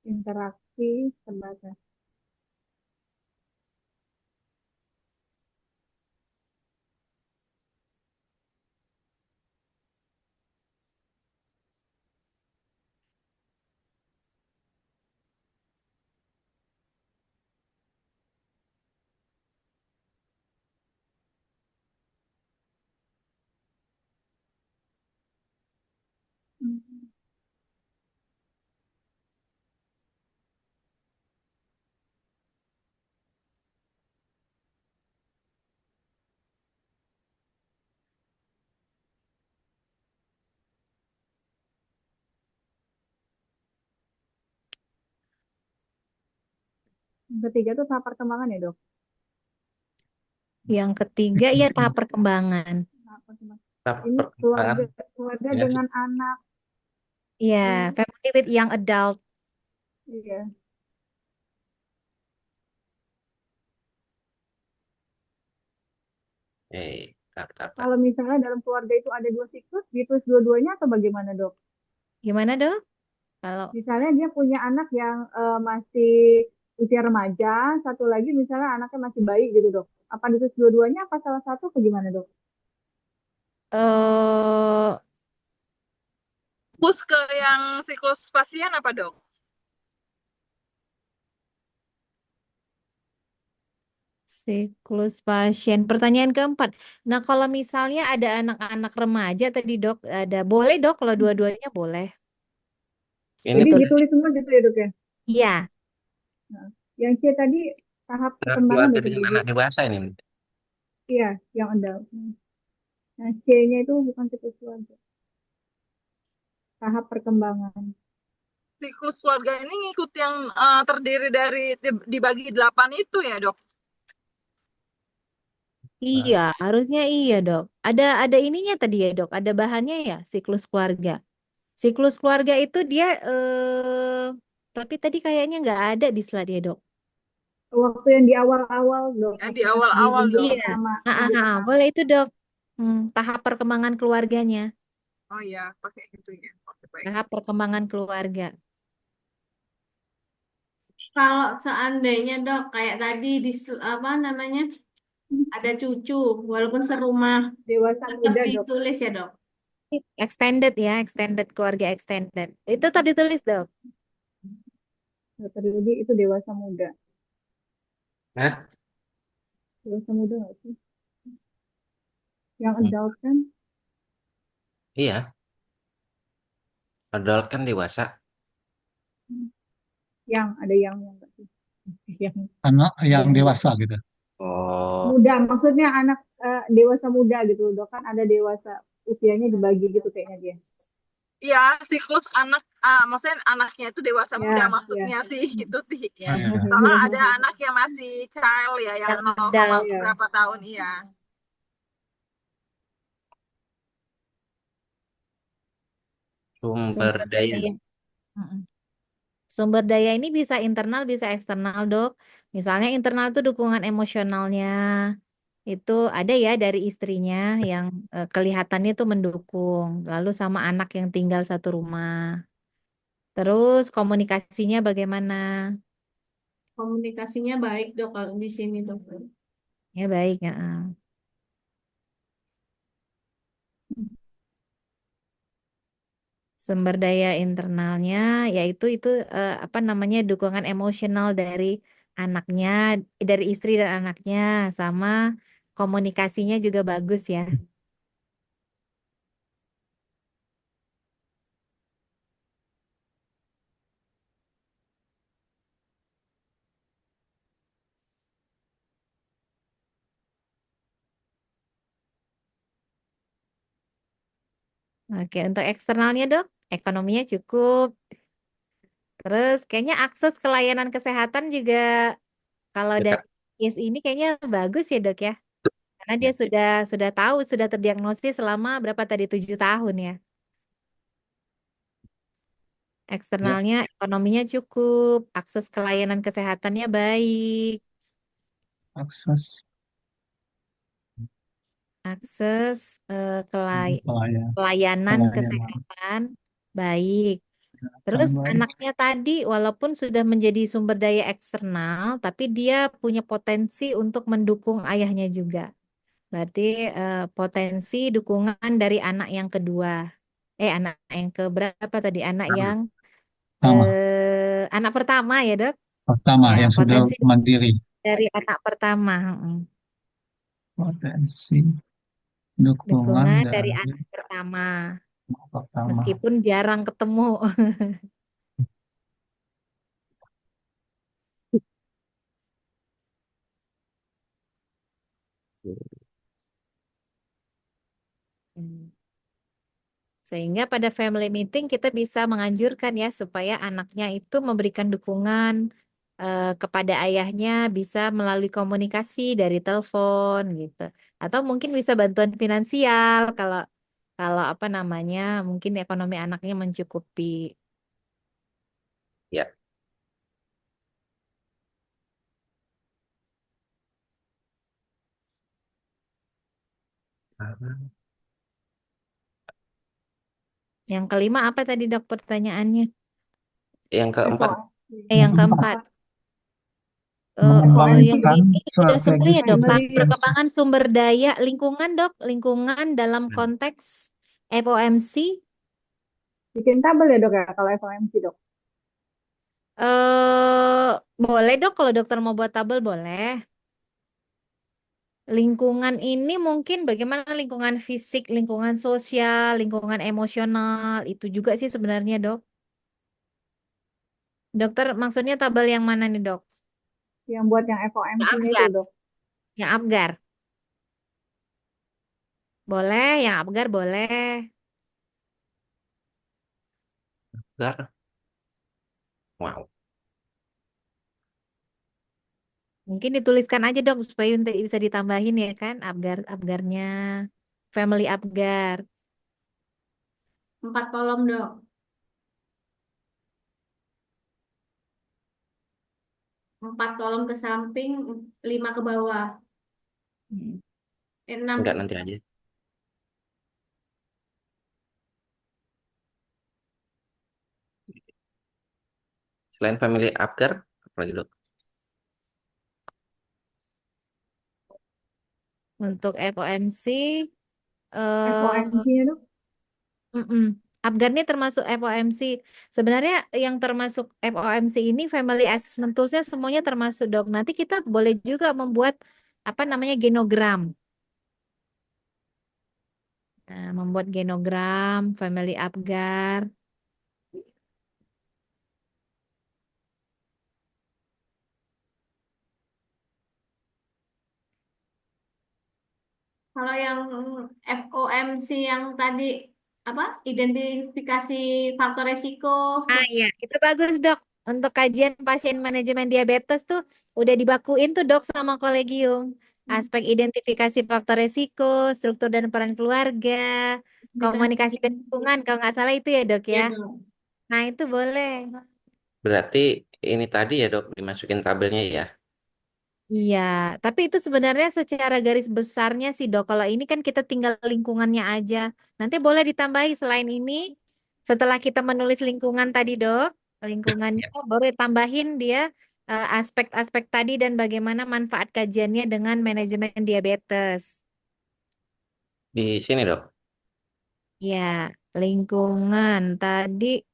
interaksi terbatas. Hmm. Yang ketiga tuh tahap perkembangan ya, Dok? Yang ketiga, ya tahap perkembangan. Tahap perkembangan. Tahap Ini perkembangan keluarga ya sih. dengan anak. Ya, Hmm, family with young adult. iya. Tahap. Kalau misalnya dalam keluarga itu ada dua siklus, ditulis dua-duanya atau bagaimana, Dok? Gimana dong? Kalau Misalnya dia punya anak yang masih usia remaja, satu lagi misalnya anaknya masih bayi gitu, Dok. Apa ditulis dua-duanya apa salah satu atau gimana, Dok? eh Fokus ke yang siklus pasien apa dok? siklus pasien. Pertanyaan keempat. Nah, kalau misalnya ada anak-anak remaja tadi dok, boleh dok kalau dua-duanya boleh. Ini Jadi berarti ditulis semua gitu ya, Dok ya? Iya, Nah, yang C tadi tahap perkembangan keluarga berarti dengan Ibu. anak dewasa ini. Iya, yang adult. Nah, C-nya itu bukan siklus keluarga, tahap perkembangan. Siklus keluarga ini ngikut yang terdiri dari dibagi 8 itu ya dok? iya, harusnya iya dok. Ada ininya tadi ya dok. Ada bahannya ya siklus keluarga. Siklus keluarga itu dia, tapi tadi kayaknya nggak ada di slide ya dok. Waktu yang di awal-awal, Dok, Yang di waktu pas di awal-awal minggu dok. Iya, pertama, minggu pertama. boleh itu dok. Tahap perkembangan keluarganya. Oh ya, pakai itu ya. Oke, baik. Tahap perkembangan keluarga. Kalau seandainya dok, kayak tadi apa namanya ada cucu, walaupun serumah, Dewasa tetap muda, Dok. ditulis ya dok. Extended ya, extended keluarga extended. Itu tetap ditulis dok. Dr. Dodi itu dewasa muda. Nah, Dewasa muda nggak sih? Yang adult kan? iya, adult kan dewasa. Yang ada yang nggak sih? Yang Anak yang dewasa gitu. Oh, muda, maksudnya anak dewasa muda gitu, Dok, kan ada dewasa usianya dibagi gitu kayaknya dia. Iya, siklus anak, maksudnya anaknya itu dewasa muda Ya, ya. maksudnya sih itu sih ya. Oh, ya. Soalnya ada anak yang masih child ya, yang Yang 0, adult. Ya. berapa tahun iya. sumber Sumber daya. daya. Mm-mm. Sumber daya ini bisa internal, bisa eksternal, Dok. Misalnya internal itu dukungan emosionalnya. Itu ada ya dari istrinya yang kelihatannya itu mendukung. Lalu sama anak yang tinggal satu rumah. Terus komunikasinya bagaimana? Komunikasinya baik dok kalau di sini dok. Ya baik ya. Sumber daya internalnya yaitu itu apa namanya dukungan emosional dari anaknya, dari istri dan anaknya, sama komunikasinya juga bagus ya. Oke, untuk eksternalnya dok, ekonominya cukup. Terus kayaknya akses ke layanan kesehatan juga kalau dari Dekat. case ini kayaknya bagus ya dok ya. Karena dia Ya. sudah tahu, sudah terdiagnosis selama berapa tadi 7 tahun ya. Ya, Eksternalnya ekonominya cukup, akses ke layanan kesehatannya baik, akses akses pelayan, pelayanan pelayanan kesehatan baik. kan Terus baik. anaknya tadi walaupun sudah menjadi sumber daya eksternal, tapi dia punya potensi untuk mendukung ayahnya juga. Berarti potensi dukungan dari anak yang kedua. Anak yang keberapa tadi? Anak Pertama, yang pertama, anak pertama ya, Dok? pertama Ya, yang sudah potensi mandiri, dari anak pertama. potensi dukungan Dukungan dari dari anak pertama. yang pertama. Meskipun jarang ketemu. Sehingga pada family meeting kita bisa menganjurkan ya supaya anaknya itu memberikan dukungan kepada ayahnya bisa melalui komunikasi dari telepon gitu. Atau mungkin bisa bantuan finansial kalau kalau apa namanya mungkin ekonomi anaknya mencukupi. Ya. Yang kelima apa tadi dok pertanyaannya? Yang keempat, FOMC. Yang Yang keempat, keempat. Yang FOMC mengembangkan ini udah semua strategi ya dok. Nah, primary simplifikasi. perkembangan sumber daya lingkungan dok, lingkungan dalam konteks FOMC. bikin tabel ya dok ya kalau FOMC dok. Boleh dok kalau dokter mau buat tabel boleh. Lingkungan ini mungkin bagaimana lingkungan fisik, lingkungan sosial, lingkungan emosional itu juga sih sebenarnya dok. Dokter maksudnya tabel yang mana nih dok? Yang buat yang Yang FOMC-nya itu Apgar, dok. yang Apgar. Boleh, yang Apgar boleh. Gar. Wow. Mungkin dituliskan aja dok supaya nanti bisa ditambahin ya kan Apgar, Apgarnya. Family Apgar. 4 kolom dok. 4 kolom ke samping, 5 ke bawah. Hmm. 6. Enggak, nanti aja. Selain family Apgar, apa lagi dok? Untuk FOMC, eh FOMC-nya dok. mm-mm. Apgar ini termasuk FOMC. Sebenarnya yang termasuk FOMC ini Family Assessment Tools-nya semuanya termasuk dok. Nanti kita boleh juga membuat apa namanya genogram. Nah, membuat genogram Family Apgar. Kalau yang FOMC yang tadi apa? Identifikasi faktor resiko. Iya, itu bagus dok. Untuk kajian pasien manajemen diabetes tuh udah dibakuin tuh dok sama kolegium. Aspek identifikasi faktor resiko, struktur dan peran keluarga, komunikasi dan lingkungan. Kalau nggak salah itu ya dok ya. Ya dok. Nah itu boleh. Berarti ini tadi ya dok, dimasukin tabelnya ya. Iya, tapi itu sebenarnya secara garis besarnya sih dok. Kalau ini kan kita tinggal lingkungannya aja. Nanti boleh ditambahi selain ini, setelah kita menulis lingkungan tadi dok, lingkungannya Ya. baru tambahin dia aspek-aspek tadi dan bagaimana manfaat kajiannya dengan manajemen diabetes. Di sini dok. Ya, lingkungan tadi.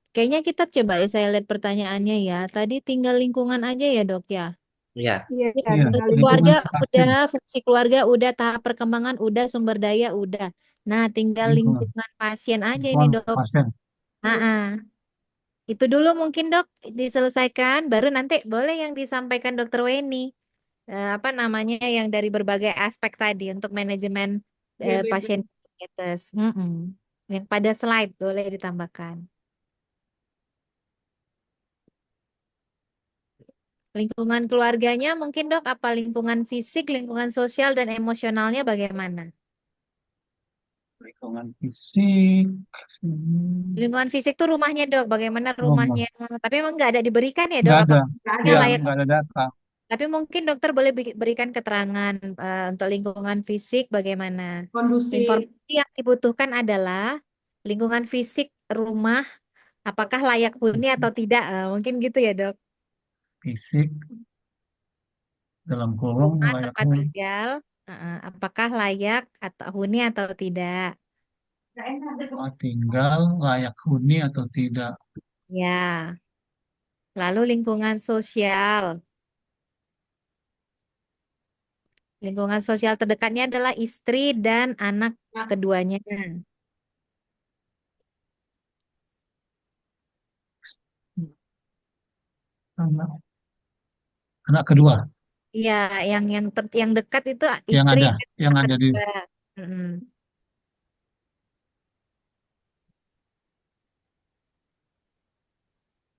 Kayaknya kita coba ya saya lihat pertanyaannya ya. Tadi tinggal lingkungan aja ya dok ya. Ya. Iya, Ya, Iya, tinggal keluarga lingkungan lingkungan. udah, pasien, fungsi keluarga udah, tahap perkembangan udah, sumber daya udah. Nah, tinggal lingkungan, lingkungan pasien aja ini, lingkungan Dok. pasien. Ah, itu dulu mungkin, Dok, diselesaikan, baru nanti boleh yang disampaikan Dokter Weni. Apa namanya yang dari berbagai aspek tadi untuk manajemen Diabetes. pasien diabetes. Mm-mm. Yang pada slide boleh ditambahkan. Lingkungan keluarganya mungkin dok, apa lingkungan fisik, lingkungan sosial, dan emosionalnya bagaimana? Lingkungan fisik, Lingkungan fisik tuh rumahnya dok, bagaimana rumah. rumahnya? Tapi emang nggak ada diberikan ya dok, Nggak ada. apakah Nggak ada. rumahnya Ya, layak? nggak ada data. Tapi mungkin dokter boleh berikan keterangan untuk lingkungan fisik bagaimana. Kondusif. Informasi yang dibutuhkan adalah lingkungan fisik rumah, apakah layak huni atau tidak? Mungkin gitu ya dok. Fisik dalam kurung Rumah layak tempat huni. tinggal, apakah layak atau huni atau tidak? Tempat tinggal layak huni atau tidak. Ya, lalu lingkungan sosial. Lingkungan sosial terdekatnya adalah istri dan anak Nah, keduanya. Anak, anak kedua Iya, yang dekat itu yang istri ada, dan yang anak ada di kedua. Mm-mm.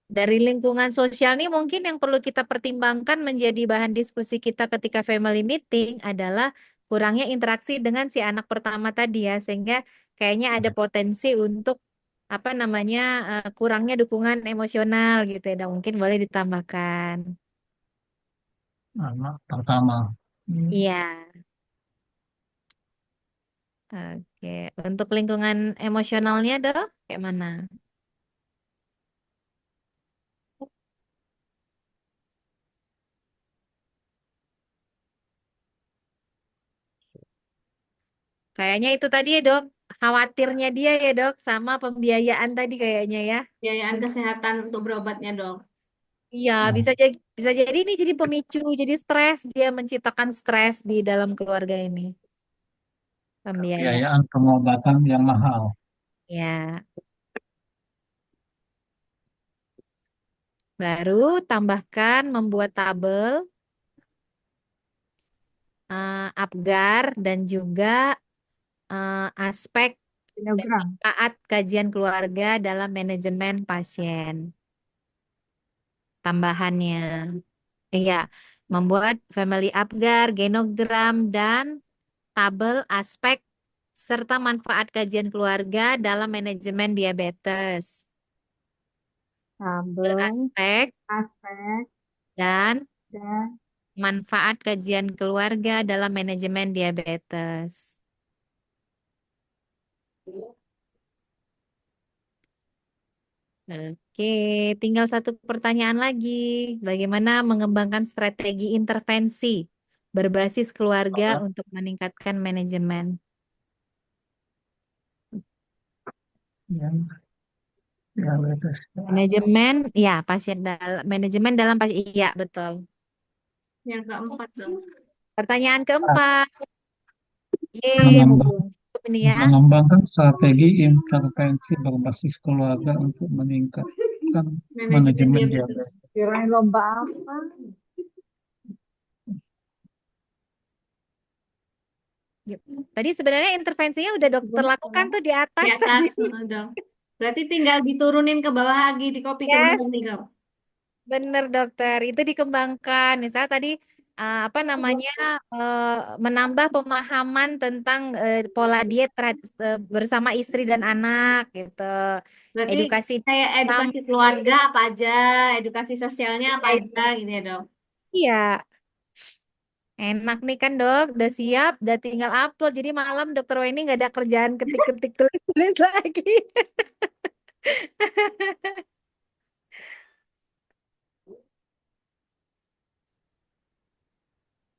Dari lingkungan sosial nih mungkin yang perlu kita pertimbangkan menjadi bahan diskusi kita ketika family meeting adalah kurangnya interaksi dengan si anak pertama tadi ya, sehingga kayaknya ada potensi untuk apa namanya kurangnya dukungan emosional gitu ya, dan mungkin boleh ditambahkan. anak pertama. Iya, oke. Untuk lingkungan emosionalnya dok, kayak mana? Kayaknya itu tadi ya dok, khawatirnya dia ya dok, sama pembiayaan tadi kayaknya ya. biayaan kesehatan untuk berobatnya dok. Iya, Nah, bisa jadi ini jadi pemicu, jadi stres, dia menciptakan stres di dalam keluarga ini, pembiayaan. biayaan pengobatan yang mahal. Ya, baru tambahkan membuat tabel, Apgar dan juga aspek dan Kilogram. manfaat kajian keluarga dalam manajemen pasien. Tambahannya, iya, membuat family Apgar, genogram dan tabel aspek serta manfaat kajian keluarga dalam manajemen diabetes. Tabel Tabel, aspek aspek, dan dan manfaat kajian keluarga dalam manajemen diabetes. Oke, tinggal satu pertanyaan lagi. Bagaimana mengembangkan strategi intervensi berbasis keluarga untuk meningkatkan manajemen? Yang diabetes. Manajemen, ya, manajemen dalam pasien, iya betul. Yang keempat dong. Pertanyaan Ah, keempat, mengembang- mumpung cukup ini ya. mengembangkan strategi intervensi berbasis keluarga untuk meningkatkan Manajemen manajemen diabetes. diabetes. kirain lomba apa? Yuk. Tadi sebenarnya intervensinya udah dokter lakukan tuh di atas Di tadi. atas dong. Berarti tinggal diturunin ke bawah lagi, di copy ke bawah Yes, nih dok. bener dokter. Itu dikembangkan. Misalnya tadi apa namanya menambah pemahaman tentang pola diet bersama istri dan anak gitu. Berarti Edukasi kayak tentang edukasi keluarga apa aja, edukasi sosialnya apa aja gitu ya dok. iya. Enak nih kan dok, udah siap, udah tinggal upload. Jadi malam dokter Weni nggak ada kerjaan ketik-ketik tulis-tulis lagi.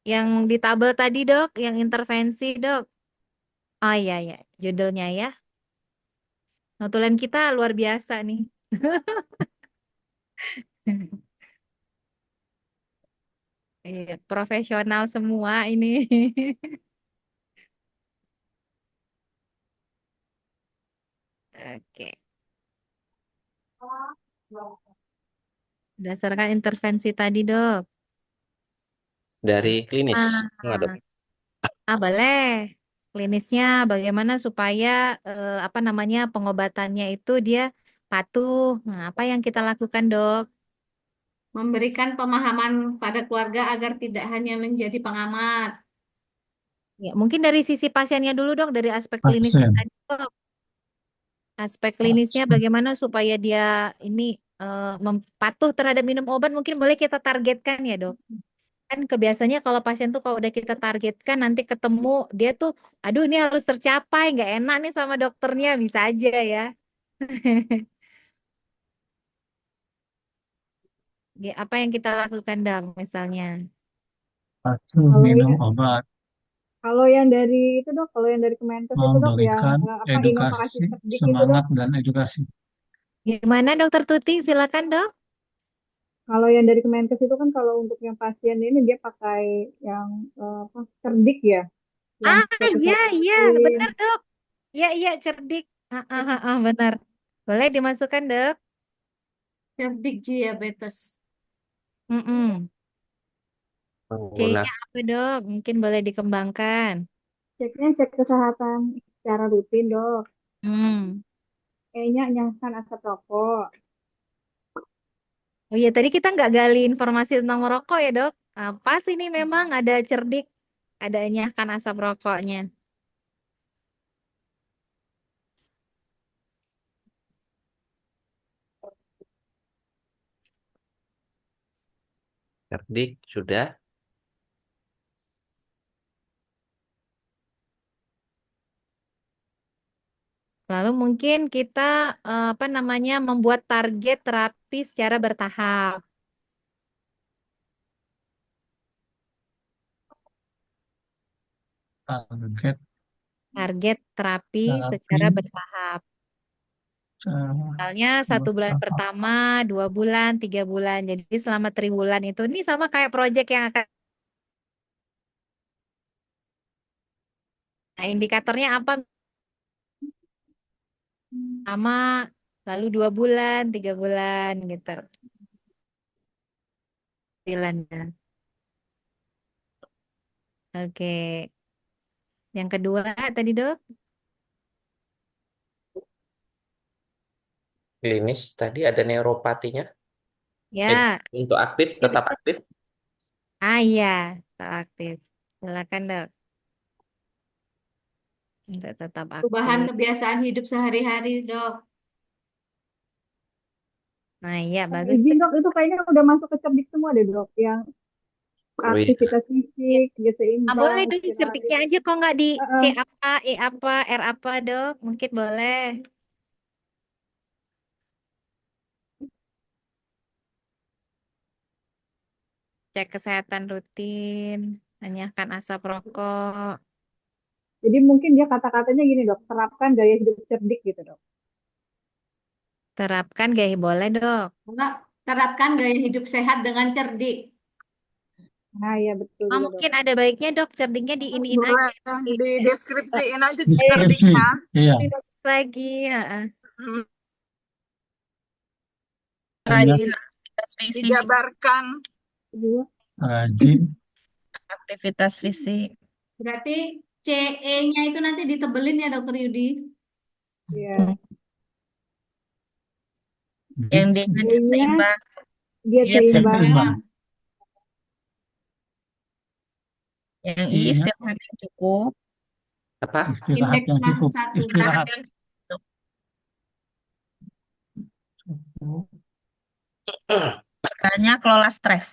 Yang di tabel tadi dok, yang intervensi dok. Oh iya ya, judulnya ya. Notulen kita luar biasa nih. Iya, profesional semua ini. Oke, berdasarkan intervensi tadi dok. Dari klinis, enggak dok? Ah, boleh. Klinisnya bagaimana supaya apa namanya pengobatannya itu dia patuh. Nah, apa yang kita lakukan dok? memberikan pemahaman pada keluarga agar tidak hanya menjadi pengamat. Ya, mungkin dari sisi pasiennya dulu dok, dari aspek klinisnya Pasien. tadi dok. Aspek klinisnya bagaimana supaya dia ini patuh terhadap minum obat, mungkin boleh kita targetkan ya dok. Kan kebiasaannya kalau pasien tuh kalau udah kita targetkan nanti ketemu dia tuh, aduh ini harus tercapai, nggak enak nih sama dokternya, bisa aja ya. Ya, apa yang kita lakukan dok misalnya? Satu, Kalau minum yang obat, kalau yang dari itu dok, kalau yang dari Kemenkes itu dok yang memberikan apa inovasi edukasi, cerdik itu dok. semangat dan edukasi. Gimana dokter Tuti? Silakan dok. Kalau yang dari Kemenkes itu kan kalau untuk yang pasien ini dia pakai yang apa cerdik ya, yang Ah, cek iya, kesehatan iya, rutin. benar dok. Iya, iya, cerdik. Benar. Boleh dimasukkan dok. Cerdik diabetes. Mm-mm. C-nya Menggunakan apa dok? Mungkin boleh dikembangkan. Ceknya cek kesehatan secara rutin dok. Hmm. E-nya nyangkan asap rokok. Oh iya, tadi kita nggak gali informasi tentang merokok ya dok. Apa sih ini memang ada cerdik, adanya kan asap rokoknya. cerdik sudah. Lalu mungkin kita apa namanya membuat target terapi secara bertahap. Target Target terapi terapi, secara bertahap. cara Misalnya satu bulan bertahap. pertama, 2 bulan, 3 bulan. Jadi selama 3 bulan itu, ini sama kayak proyek yang akan, nah, indikatornya apa? Sama, lalu 2 bulan, 3 bulan gitu. Bulannya. Oke. Yang kedua tadi dok? Klinis tadi ada neuropatinya. Ya, Untuk aktif, tetap aktif. iya, tak aktif. Silakan dok. Untuk tetap Perubahan aktif. kebiasaan hidup sehari-hari, dok. Nah, iya Yang bagus izin tuh. dok itu kayaknya udah masuk ke cerdik semua deh dok. Yang Oh iya. aktivitas Ya. fisik, dia Boleh seimbang, dong istirahat. certiknya aja kok nggak di C Heeh. apa, E apa, R apa dok? Mungkin boleh. Cek kesehatan rutin, tanyakan asap rokok, Jadi mungkin dia kata-katanya gini dok, terapkan gaya hidup cerdik gitu dok. terapkan gaya boleh dok. Enggak, terapkan gaya hidup sehat dengan cerdik. Nah ya betul Oh, juga dok. mungkin ada baiknya dok cerdiknya diiniin Boleh aja. Di, dideskripsiin aja eh, Deskripsi, cerdiknya. iya, bagus lagi. Heeh. Hmm, banyak Rajin aktivitas fisik, dijabarkan. Iya. rajin, aktivitas fisik. Berarti CE-nya itu nanti ditebelin ya, Dokter Yudi. Iya. Yang di, D-nya dia D-nya seimbang, dia diet seimbang. seimbang. seimbang. Yang I I-nya istirahat yang cukup. Apa? istirahat Indeks yang mah cukup, satu. Istirahat istirahat yang cukup. cukup. Makanya kelola stres.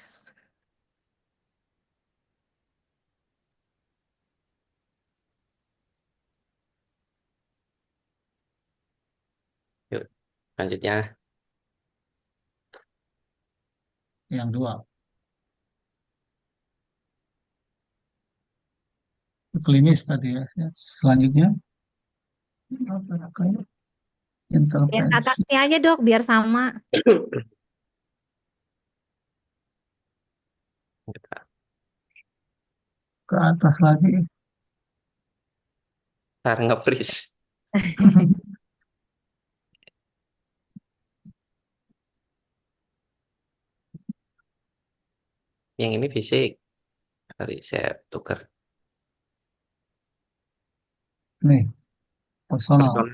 Yuk, selanjutnya. Yang dua, klinis tadi ya. Ya, selanjutnya, Yang intervensi atasnya aja dok, biar sama. ke atas lagi. Cara nge-freeze. Yang ini fisik. Tadi saya tukar. Nih, personal. Personal.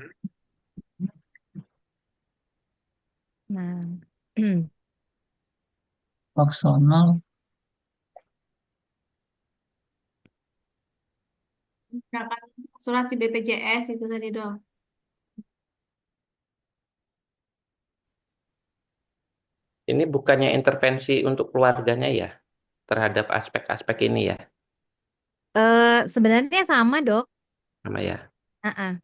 Nah, Faksional, Misalkan asuransi BPJS itu tadi dok. Ini bukannya intervensi untuk keluarganya ya, terhadap aspek-aspek ini ya, Sebenarnya sama, Dok. sama ya. Ah,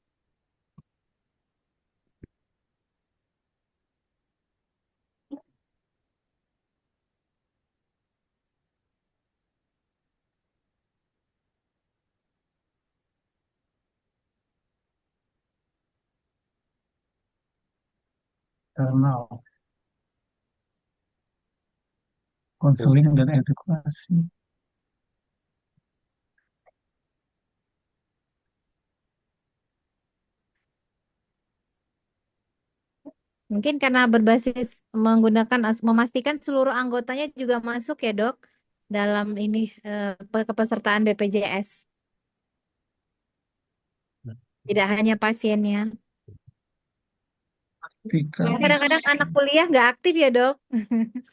internal, konseling dan edukasi. Mungkin karena berbasis menggunakan memastikan seluruh anggotanya juga masuk ya, Dok, dalam ini kepesertaan BPJS. Tidak hanya pasiennya. Tiga, Kan kadang-kadang anak kuliah nggak aktif ya, Dok.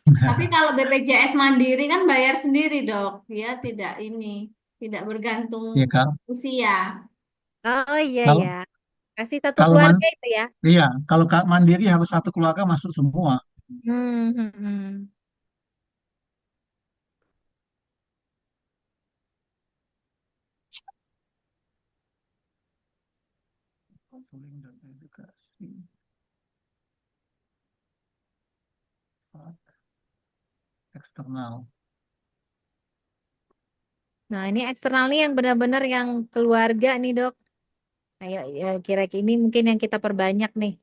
Tapi kalau BPJS Mandiri kan bayar sendiri dok, ya tidak ini, tidak bergantung ya kak. usia. Oh iya Kalau ya. Kasih satu kalau man, keluarga itu ya. iya, kalau kak mandiri harus satu keluarga masuk semua. Hmm. Konseling dan edukasi. Eksternal. Nah, ini eksternal nih yang benar-benar yang keluarga nih, Dok. Ayo, ya, kira-kira ini mungkin yang kita perbanyak nih,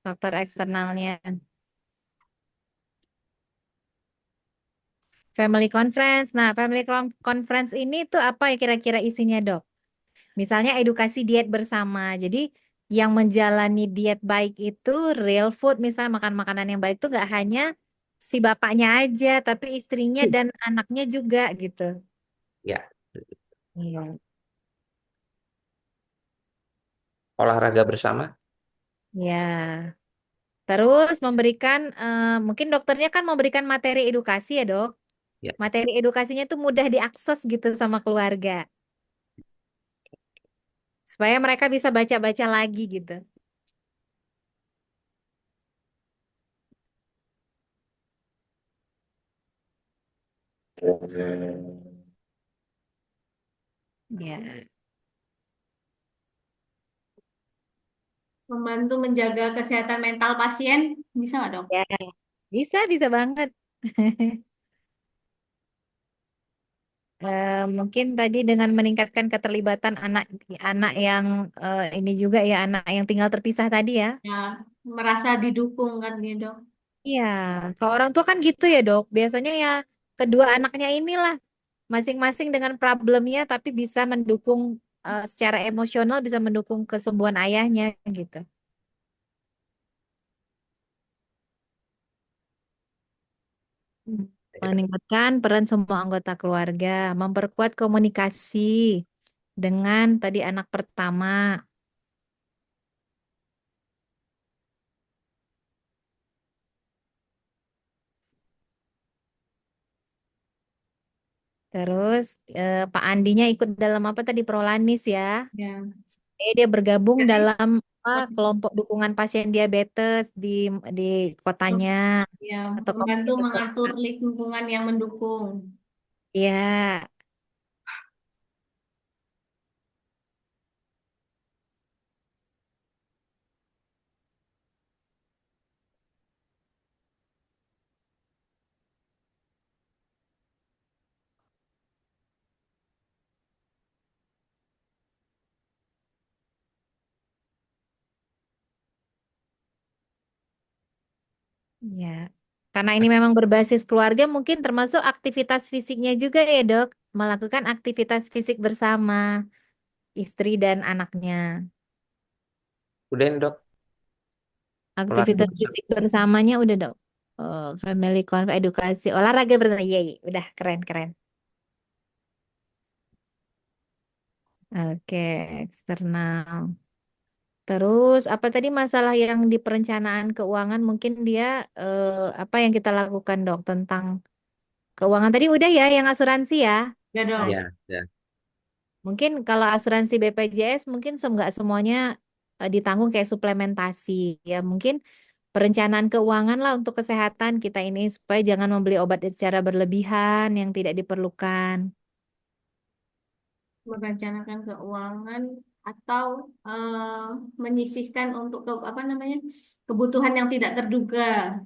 faktor eksternalnya. Family conference. Nah, family conference ini tuh apa ya kira-kira isinya, Dok? Misalnya edukasi diet bersama. Jadi yang menjalani diet baik itu real food, misalnya makan makanan yang baik itu nggak hanya si bapaknya aja, tapi istrinya dan anaknya juga gitu. Ya, Iya. olahraga bersama. Ya. Terus memberikan, mungkin dokternya kan memberikan materi edukasi ya, Dok. Ya, Materi edukasinya tuh mudah diakses gitu sama keluarga. Supaya mereka bisa baca-baca lagi gitu. Ya. Membantu menjaga kesehatan mental pasien, bisa nggak dok? Ya. Bisa banget. Mungkin tadi dengan meningkatkan keterlibatan anak yang ini juga ya anak yang tinggal terpisah tadi ya. Ya, merasa didukung kan gitu dok. Iya, kalau orang tua kan gitu ya dok. Biasanya ya kedua anaknya inilah masing-masing dengan problemnya tapi bisa mendukung secara emosional bisa mendukung kesembuhan ayahnya gitu. Hmm. Meningkatkan peran semua anggota keluarga, memperkuat komunikasi dengan tadi anak pertama. Terus Pak Andinya ikut dalam apa tadi Prolanis ya. Ya, Dia bergabung jadi dalam apa, kelompok dukungan pasien diabetes di kotanya ya atau membantu komunitas mengatur kota. lingkungan yang mendukung. Iya, iya. Karena ini memang berbasis keluarga, mungkin termasuk aktivitas fisiknya juga ya, Dok. Melakukan aktivitas fisik bersama istri dan anaknya. udah ini, Dok. Olahraga Aktivitas bersama. fisik bersamanya udah, Dok. Oh, family conf edukasi, olahraga bersama. Iya, iya. Udah keren-keren. Oke, eksternal. Terus apa tadi masalah yang di perencanaan keuangan mungkin dia apa yang kita lakukan dok tentang keuangan tadi udah ya yang asuransi ya. Ya Nah, dok. Ya, ya. mungkin kalau asuransi BPJS mungkin nggak semuanya ditanggung kayak suplementasi ya. Mungkin perencanaan keuangan lah untuk kesehatan kita ini supaya jangan membeli obat secara berlebihan yang tidak diperlukan. Merencanakan keuangan atau menyisihkan untuk apa namanya kebutuhan yang tidak terduga.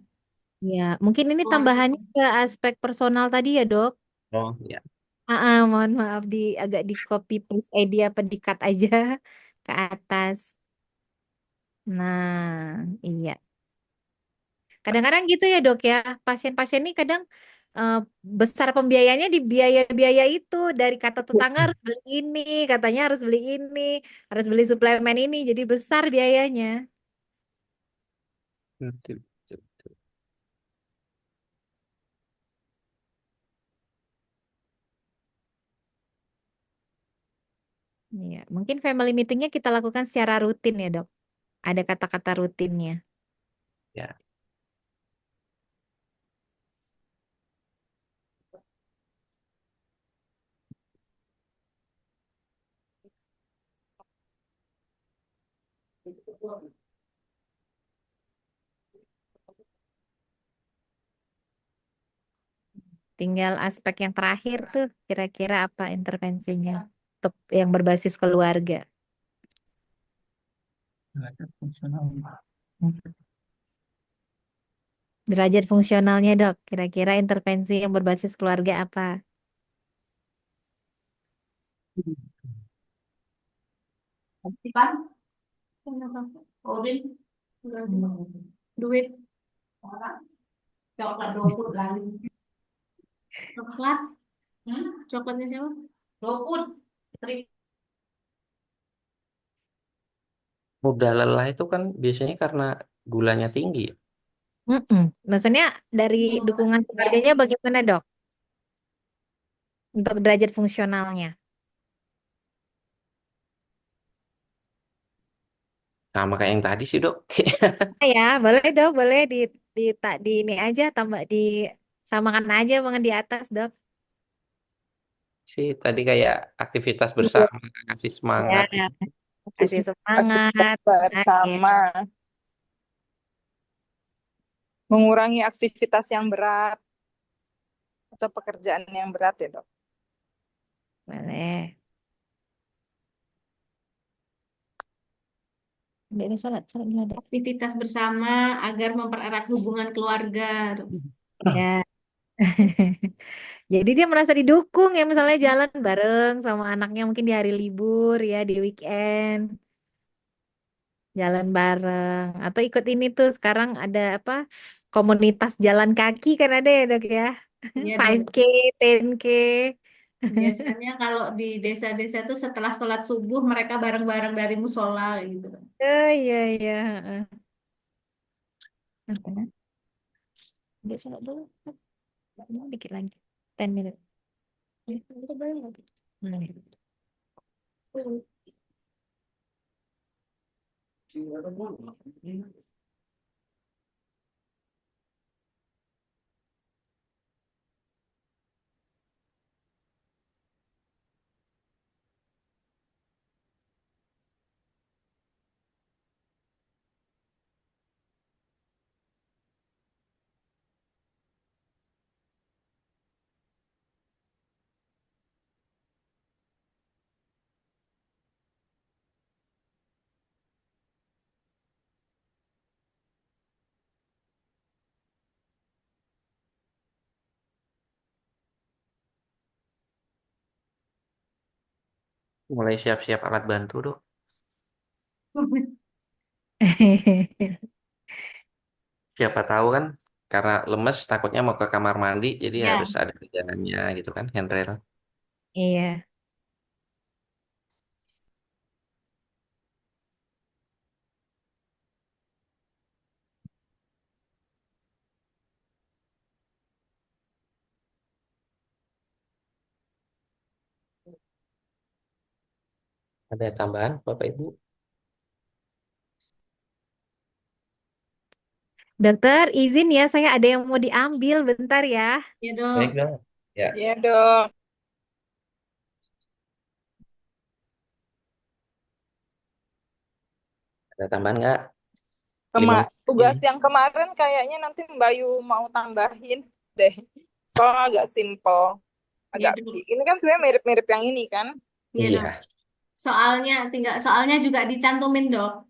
Ya, mungkin ini Keluarga. tambahannya ke aspek personal tadi ya dok. Oh, ya. Mohon maaf agak di copy paste dia apa di cut aja ke atas. Nah, iya. Kadang-kadang gitu ya dok ya. Pasien-pasien ini kadang eh, besar pembiayaannya di biaya-biaya itu. Dari kata tetangga harus beli ini, katanya harus beli ini, harus beli suplemen ini. Jadi besar biayanya. Betul, betul, betul. Iya. Mungkin family meetingnya kita lakukan secara rutin ya dok. Ada kata-kata rutinnya. Ya. Tinggal aspek yang terakhir tuh kira-kira apa intervensinya untuk yang berbasis keluarga. derajat fungsional. Derajat fungsionalnya dok, kira-kira intervensi yang berbasis keluarga apa? Ipan, Odin, duit, coklat 20 lagi. Coklat, coklatnya siapa? 20. Mudah lelah itu kan biasanya karena gulanya tinggi, ya. Mm-mm. Maksudnya dari dukungan keluarganya bagaimana dok? Untuk derajat fungsionalnya. Sama kayak yang tadi sih, Dok. Ya, boleh dok, boleh di ini aja, tambah di samakan aja dengan di atas dok. Sih, tadi kayak aktivitas Iya. bersama, kasih semangat Ya, gitu. kasih Aktivitas semangat. Oke. bersama, mengurangi aktivitas yang berat atau pekerjaan yang berat ya dok. Boleh. Ini sholat dulu deh. Aktivitas bersama agar mempererat hubungan keluarga. Ya. Jadi dia merasa didukung ya misalnya jalan bareng sama anaknya mungkin di hari libur ya di weekend jalan bareng atau ikut ini tuh sekarang ada apa komunitas jalan kaki kan ada ya dok ya Iya dong. 5K, 10K. Biasanya kalau di desa-desa tuh setelah sholat subuh mereka bareng-bareng dari musola gitu. Oh iya iya. Heeh. Nah, dia sholat dulu. Ini dikit lagi. 10 minutes. Itu boleh nggak? Hmm. Mulai siap-siap alat bantu, Dok. Siapa tahu kan, karena lemes takutnya mau ke kamar mandi, jadi harus Ya, ada jalannya gitu kan, handrail. Iya. Ada tambahan, Bapak Ibu? Dokter, izin ya, saya ada yang mau diambil bentar ya. Ya Baik dok. dong. Ya, Ya dok. ada tambahan nggak? Kema 5 Tugas menit. yang kemarin kayaknya nanti Mbak Yu mau tambahin deh. Soalnya agak simple. Ya Agak dok. ini kan sebenarnya mirip-mirip yang ini kan. Ya dok. Iya. Soalnya juga dicantumin dok.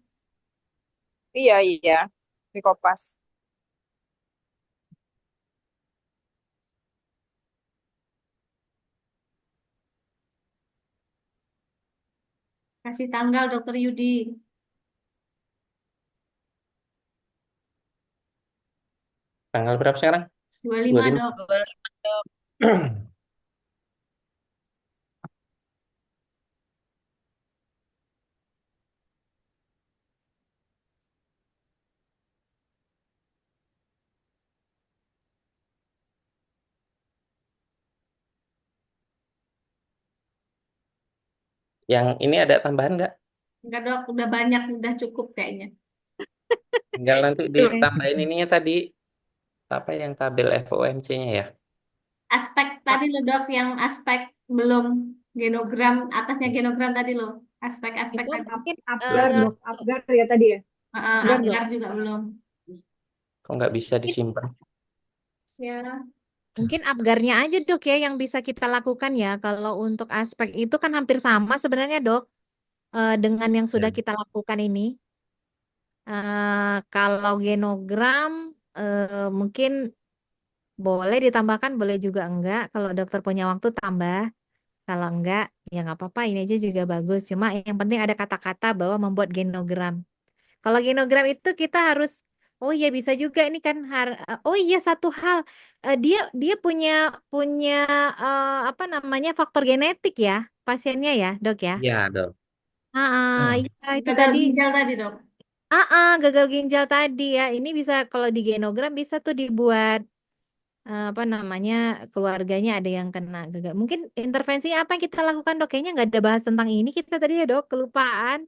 Iya, iya. Di Kopas. Kasih tanggal dokter Yudi. Tanggal berapa sekarang? 25 25. dok. Boleh, Dok. Yang ini ada tambahan nggak? Enggak dok, udah banyak, udah cukup kayaknya. Tinggal nanti Oke. ditambahin ininya tadi. Apa yang tabel FOMC-nya ya? Aspek tadi loh dok, yang aspek belum genogram, atasnya genogram tadi loh. Aspek-aspek Itu tadi. mungkin Apgar dok, apgar ya tadi ya. Apgar dok. Apgar juga belum. Kok nggak bisa mungkin disimpan? Ya, mungkin Apgarnya aja dok ya yang bisa kita lakukan ya. Kalau untuk aspek itu kan hampir sama sebenarnya dok, dengan yang Ya. sudah kita lakukan ini. Kalau genogram mungkin boleh ditambahkan, boleh juga enggak. Kalau dokter punya waktu tambah. Kalau enggak, ya nggak apa-apa. Ini aja juga bagus. Cuma yang penting ada kata-kata bahwa membuat genogram. Kalau genogram itu kita harus, oh iya bisa juga ini kan, oh iya satu hal, dia dia punya punya apa namanya faktor genetik ya pasiennya ya dok ya. Iya, dok. Iya itu gagal tadi. ginjal tadi dok. Gagal ginjal tadi ya. Ini bisa kalau di genogram bisa tuh dibuat apa namanya keluarganya ada yang kena gagal. Mungkin intervensi apa yang kita lakukan dok? Kayaknya nggak ada bahas tentang ini kita tadi ya dok, kelupaan.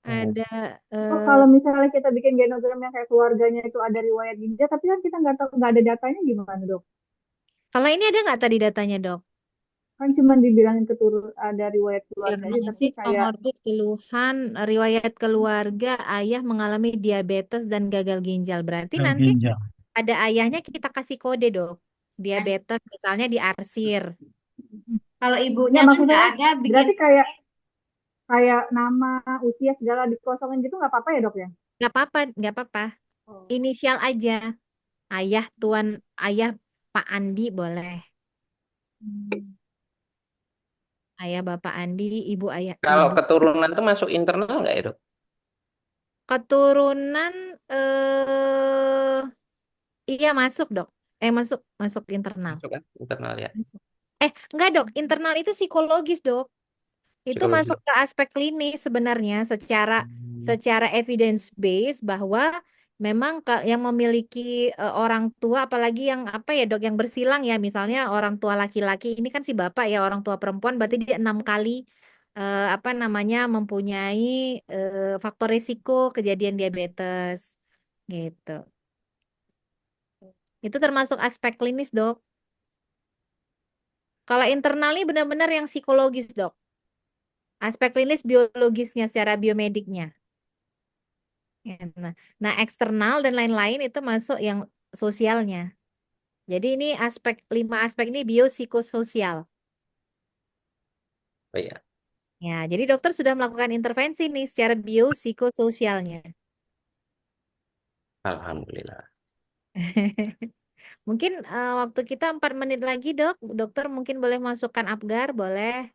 Hmm. Ada Oh, eh, kalau misalnya kita bikin genogram yang kayak keluarganya itu ada riwayat ginjal, tapi kan kita nggak tahu, nggak ada datanya gimana dok? kalau ini ada nggak tadi datanya dok? Kan cuma dibilangin keturun ada riwayat keluarga aja, tapi Diagnosis kayak komorbid keluhan riwayat keluarga ayah mengalami diabetes dan gagal ginjal. Berarti Dan nanti ginjal. ada ayahnya kita kasih kode dok. Eh, Diabetes misalnya diarsir. Kalau ibunya nggak kan maksudnya nggak kan ada, bikin berarti kayak kayak nama, usia segala dikosongin gitu nggak apa-apa ya dok ya? Nggak apa-apa, nggak apa-apa. Oh. Inisial aja. Ayah Tuan, ayah Pak Andi boleh. Hmm. Ayah Bapak Andi, ibu ayah Kalau ibu. keturunan tuh masuk internal nggak ya, dok? Keturunan iya masuk dok. Masuk masuk internal. Masuk kan? Internal ya. Masuk. Enggak dok, internal itu psikologis dok. Itu Psikologi, masuk dok. ke aspek klinis sebenarnya secara Hmm. secara evidence base bahwa memang yang memiliki orang tua apalagi yang apa ya dok yang bersilang ya misalnya orang tua laki-laki ini kan si bapak ya orang tua perempuan berarti dia 6 kali apa namanya mempunyai faktor risiko kejadian diabetes gitu. Itu termasuk aspek klinis dok. Kalau internal ini benar-benar yang psikologis dok. Aspek klinis biologisnya secara biomediknya. Ya, eksternal dan lain-lain itu masuk yang sosialnya. Jadi ini 5 aspek ini biopsikososial. Oh iya, Ya, jadi dokter sudah melakukan intervensi nih secara biopsikososialnya. alhamdulillah. Mungkin waktu kita 4 menit lagi dok, dokter mungkin boleh masukkan Apgar, boleh.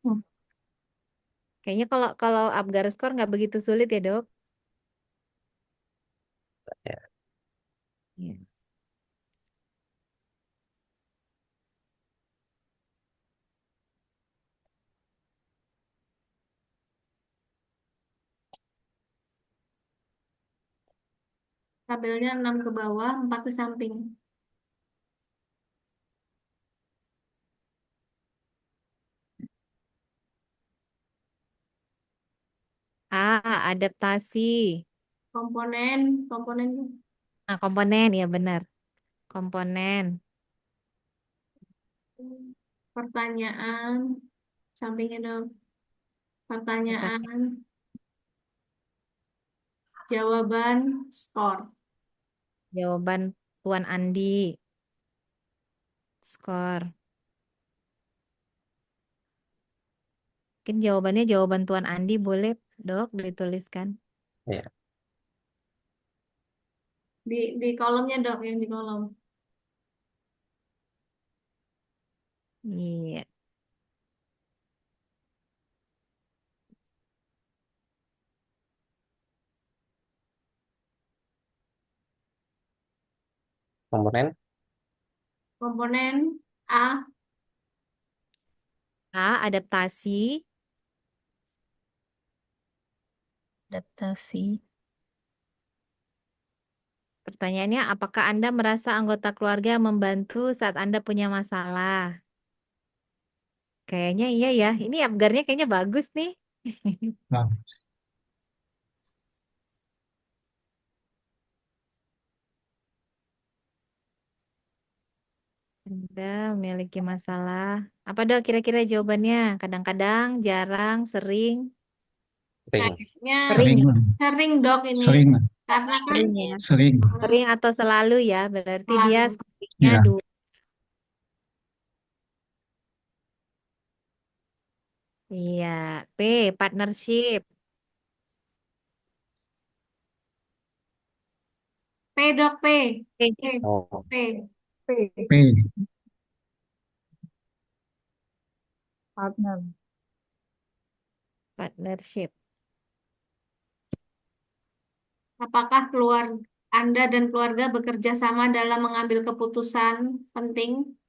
Hmm. Kayaknya kalau kalau Apgar skor nggak begitu sulit ya dok. Ya. Ya. tabelnya 6 ke bawah, 4 ke samping. adaptasi. Komponen Nah, komponen, ya benar. Komponen. pertanyaan, sampingnya dong. Pertanyaan. Pertanyaan, jawaban, skor. Jawaban Tuan Andi. Skor. Mungkin jawabannya jawaban Tuan Andi boleh, Dok, dituliskan. Ya. Di kolomnya dok, yang di kolom. Iya. Komponen Komponen A, A. Adaptasi. Adaptasi. Pertanyaannya, apakah Anda merasa anggota keluarga membantu saat Anda punya masalah? Kayaknya iya ya. Ini Abgarnya kayaknya bagus nih. Bagus. Anda memiliki masalah. Apa dok kira-kira jawabannya? Kadang-kadang, jarang, sering. ring. kayaknya Sering. Sering lah. sering dok ini. Sering lah. Karena kan Sering ya. Sering. Sering atau selalu ya. Berarti dia selalu. skornya Ya. 2. Iya. P. Partnership. P dok, P. P. P. Oh, P. P, P. partner. Partnership. Apakah Anda dan keluarga bekerja sama dalam mengambil keputusan penting?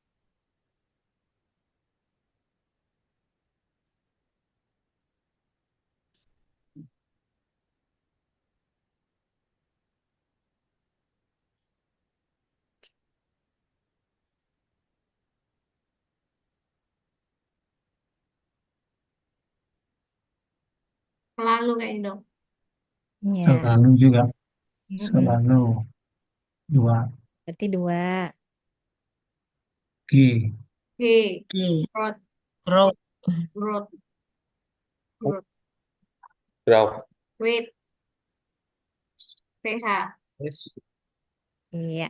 Selalu kayaknya dok. Iya. Selalu juga. Mm-mm. Selalu. 2. Berarti 2. G. G. G. Growth. Growth. Growth. Growth. growth. Weight. pH. Yes. Iya.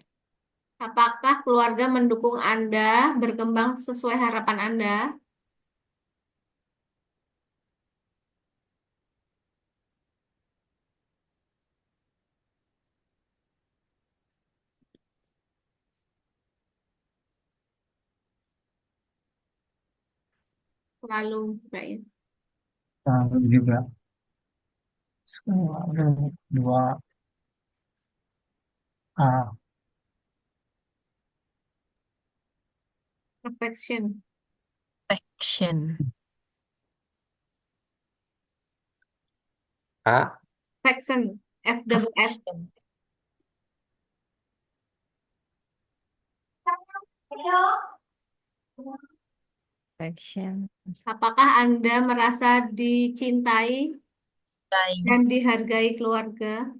Apakah keluarga mendukung Anda berkembang sesuai harapan Anda? Selalu kayaknya. Selalu juga. Selalu. 2. A. Affection. Action. A. Affection. FWF. Action. Action. Apakah Anda merasa dicintai Time. dan dihargai keluarga?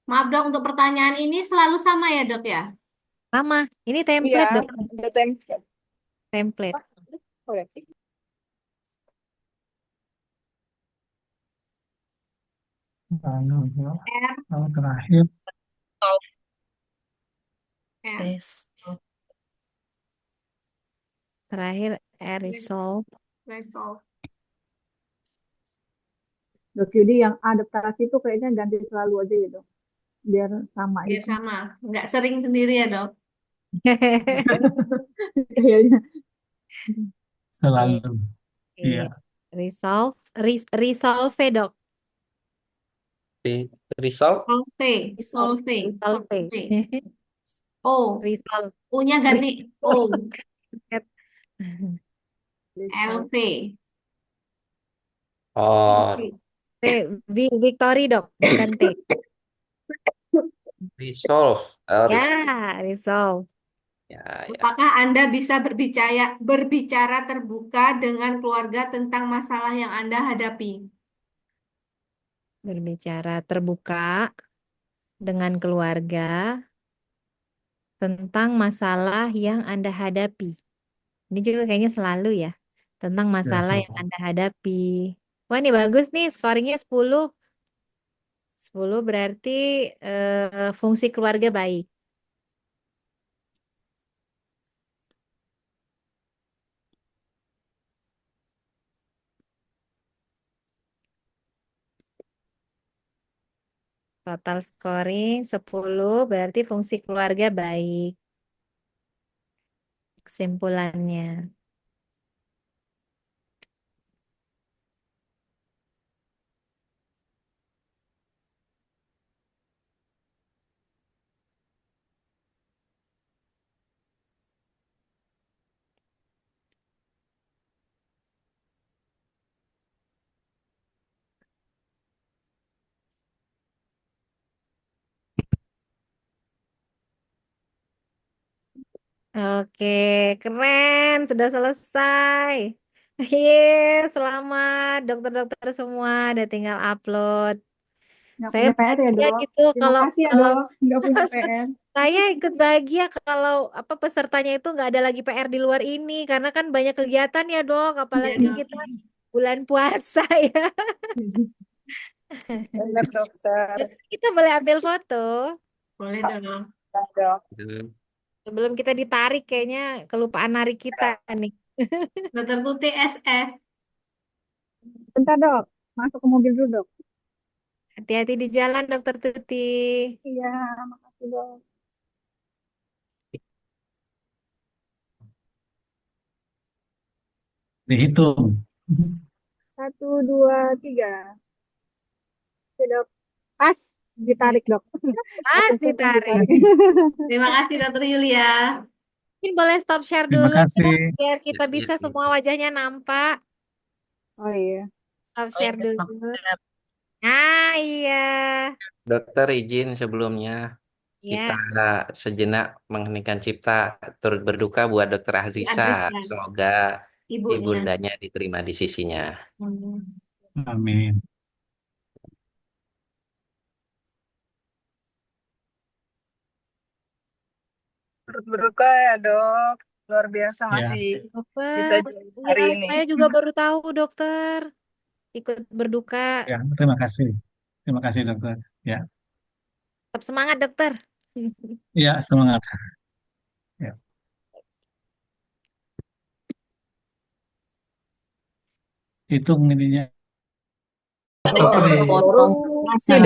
Maaf dok, untuk pertanyaan ini selalu sama ya dok ya? Sama. Ini Iya, template dok. ada template. Template. Boleh. Selalu juga. R, Lalu terakhir. Solve. R. Resolve. Terakhir, resolve. Resolve. Dok, jadi yang adaptasi itu kayaknya ganti selalu aja gitu. Biar sama Ya gitu. sama, nggak sering sendiri ya dok? Kayaknya. Selalu. Iya. Resolve. Resolve, dok. Result. Solve. Solve. Resolve. Solve. O. Resolve. U-nya ganti O. LV. Oh, T. Victory, dok. Bukan T. resolve. Ya, resolve. Ya, ya. Apakah Anda bisa berbicara terbuka dengan keluarga tentang masalah yang Anda hadapi? Berbicara terbuka dengan keluarga tentang masalah yang Anda hadapi. Ini juga kayaknya selalu ya. Tentang Ya, masalah yang selalu. Anda hadapi. Wah, ini bagus nih, scoringnya 10. 10 berarti fungsi keluarga baik. Total scoring 10 berarti fungsi keluarga baik. Kesimpulannya. Oke, keren. Sudah selesai. Yeay, selamat dokter-dokter semua. Udah tinggal upload. Nggak Saya punya PR ya, bahagia Dok? gitu Terima kalau kasih ya, kalau Dok. Nggak punya PR. saya ikut bahagia kalau apa pesertanya itu nggak ada lagi PR di luar ini karena kan banyak kegiatan ya dok, Iya, apalagi Dok. kita bulan puasa ya. Benar, dokter. Kita boleh ambil foto Boleh dong. Ya, dok. Hmm. sebelum kita ditarik kayaknya kelupaan narik kita nih. Dokter Tuti SS. Bentar, Dok. Masuk ke mobil dulu, Dok. Hati-hati di jalan dokter Tuti. Iya, makasih, Dok. Dihitung. 1, 2, 3. Oke, Dok. Pas. Ditarik, Dok. Pas Langsung full ditarik. ditarik. Terima kasih Dokter Yulia. Mungkin boleh stop share Terima dulu kasih. ya, biar Ya, kita ya, bisa ya. semua wajahnya nampak. Oh iya. Stop Oh share iya, dulu. dokter. Ah iya. Dokter izin sebelumnya kita Ya. sejenak menghentikan cipta turut berduka buat Dokter Di Ahrisa. Adresa, Semoga ibunya. ibundanya diterima di sisinya. Hmm. Amin. Turut berduka ya, dok. Luar biasa Ya, masih bisa Dokter, jadi ya hari ini. saya juga baru tahu dokter ikut berduka. ya, terima kasih. Terima kasih, dokter. Ya, Tetap semangat dokter. ya, semangat. Ya. Hitung ininya. Potong. Masih,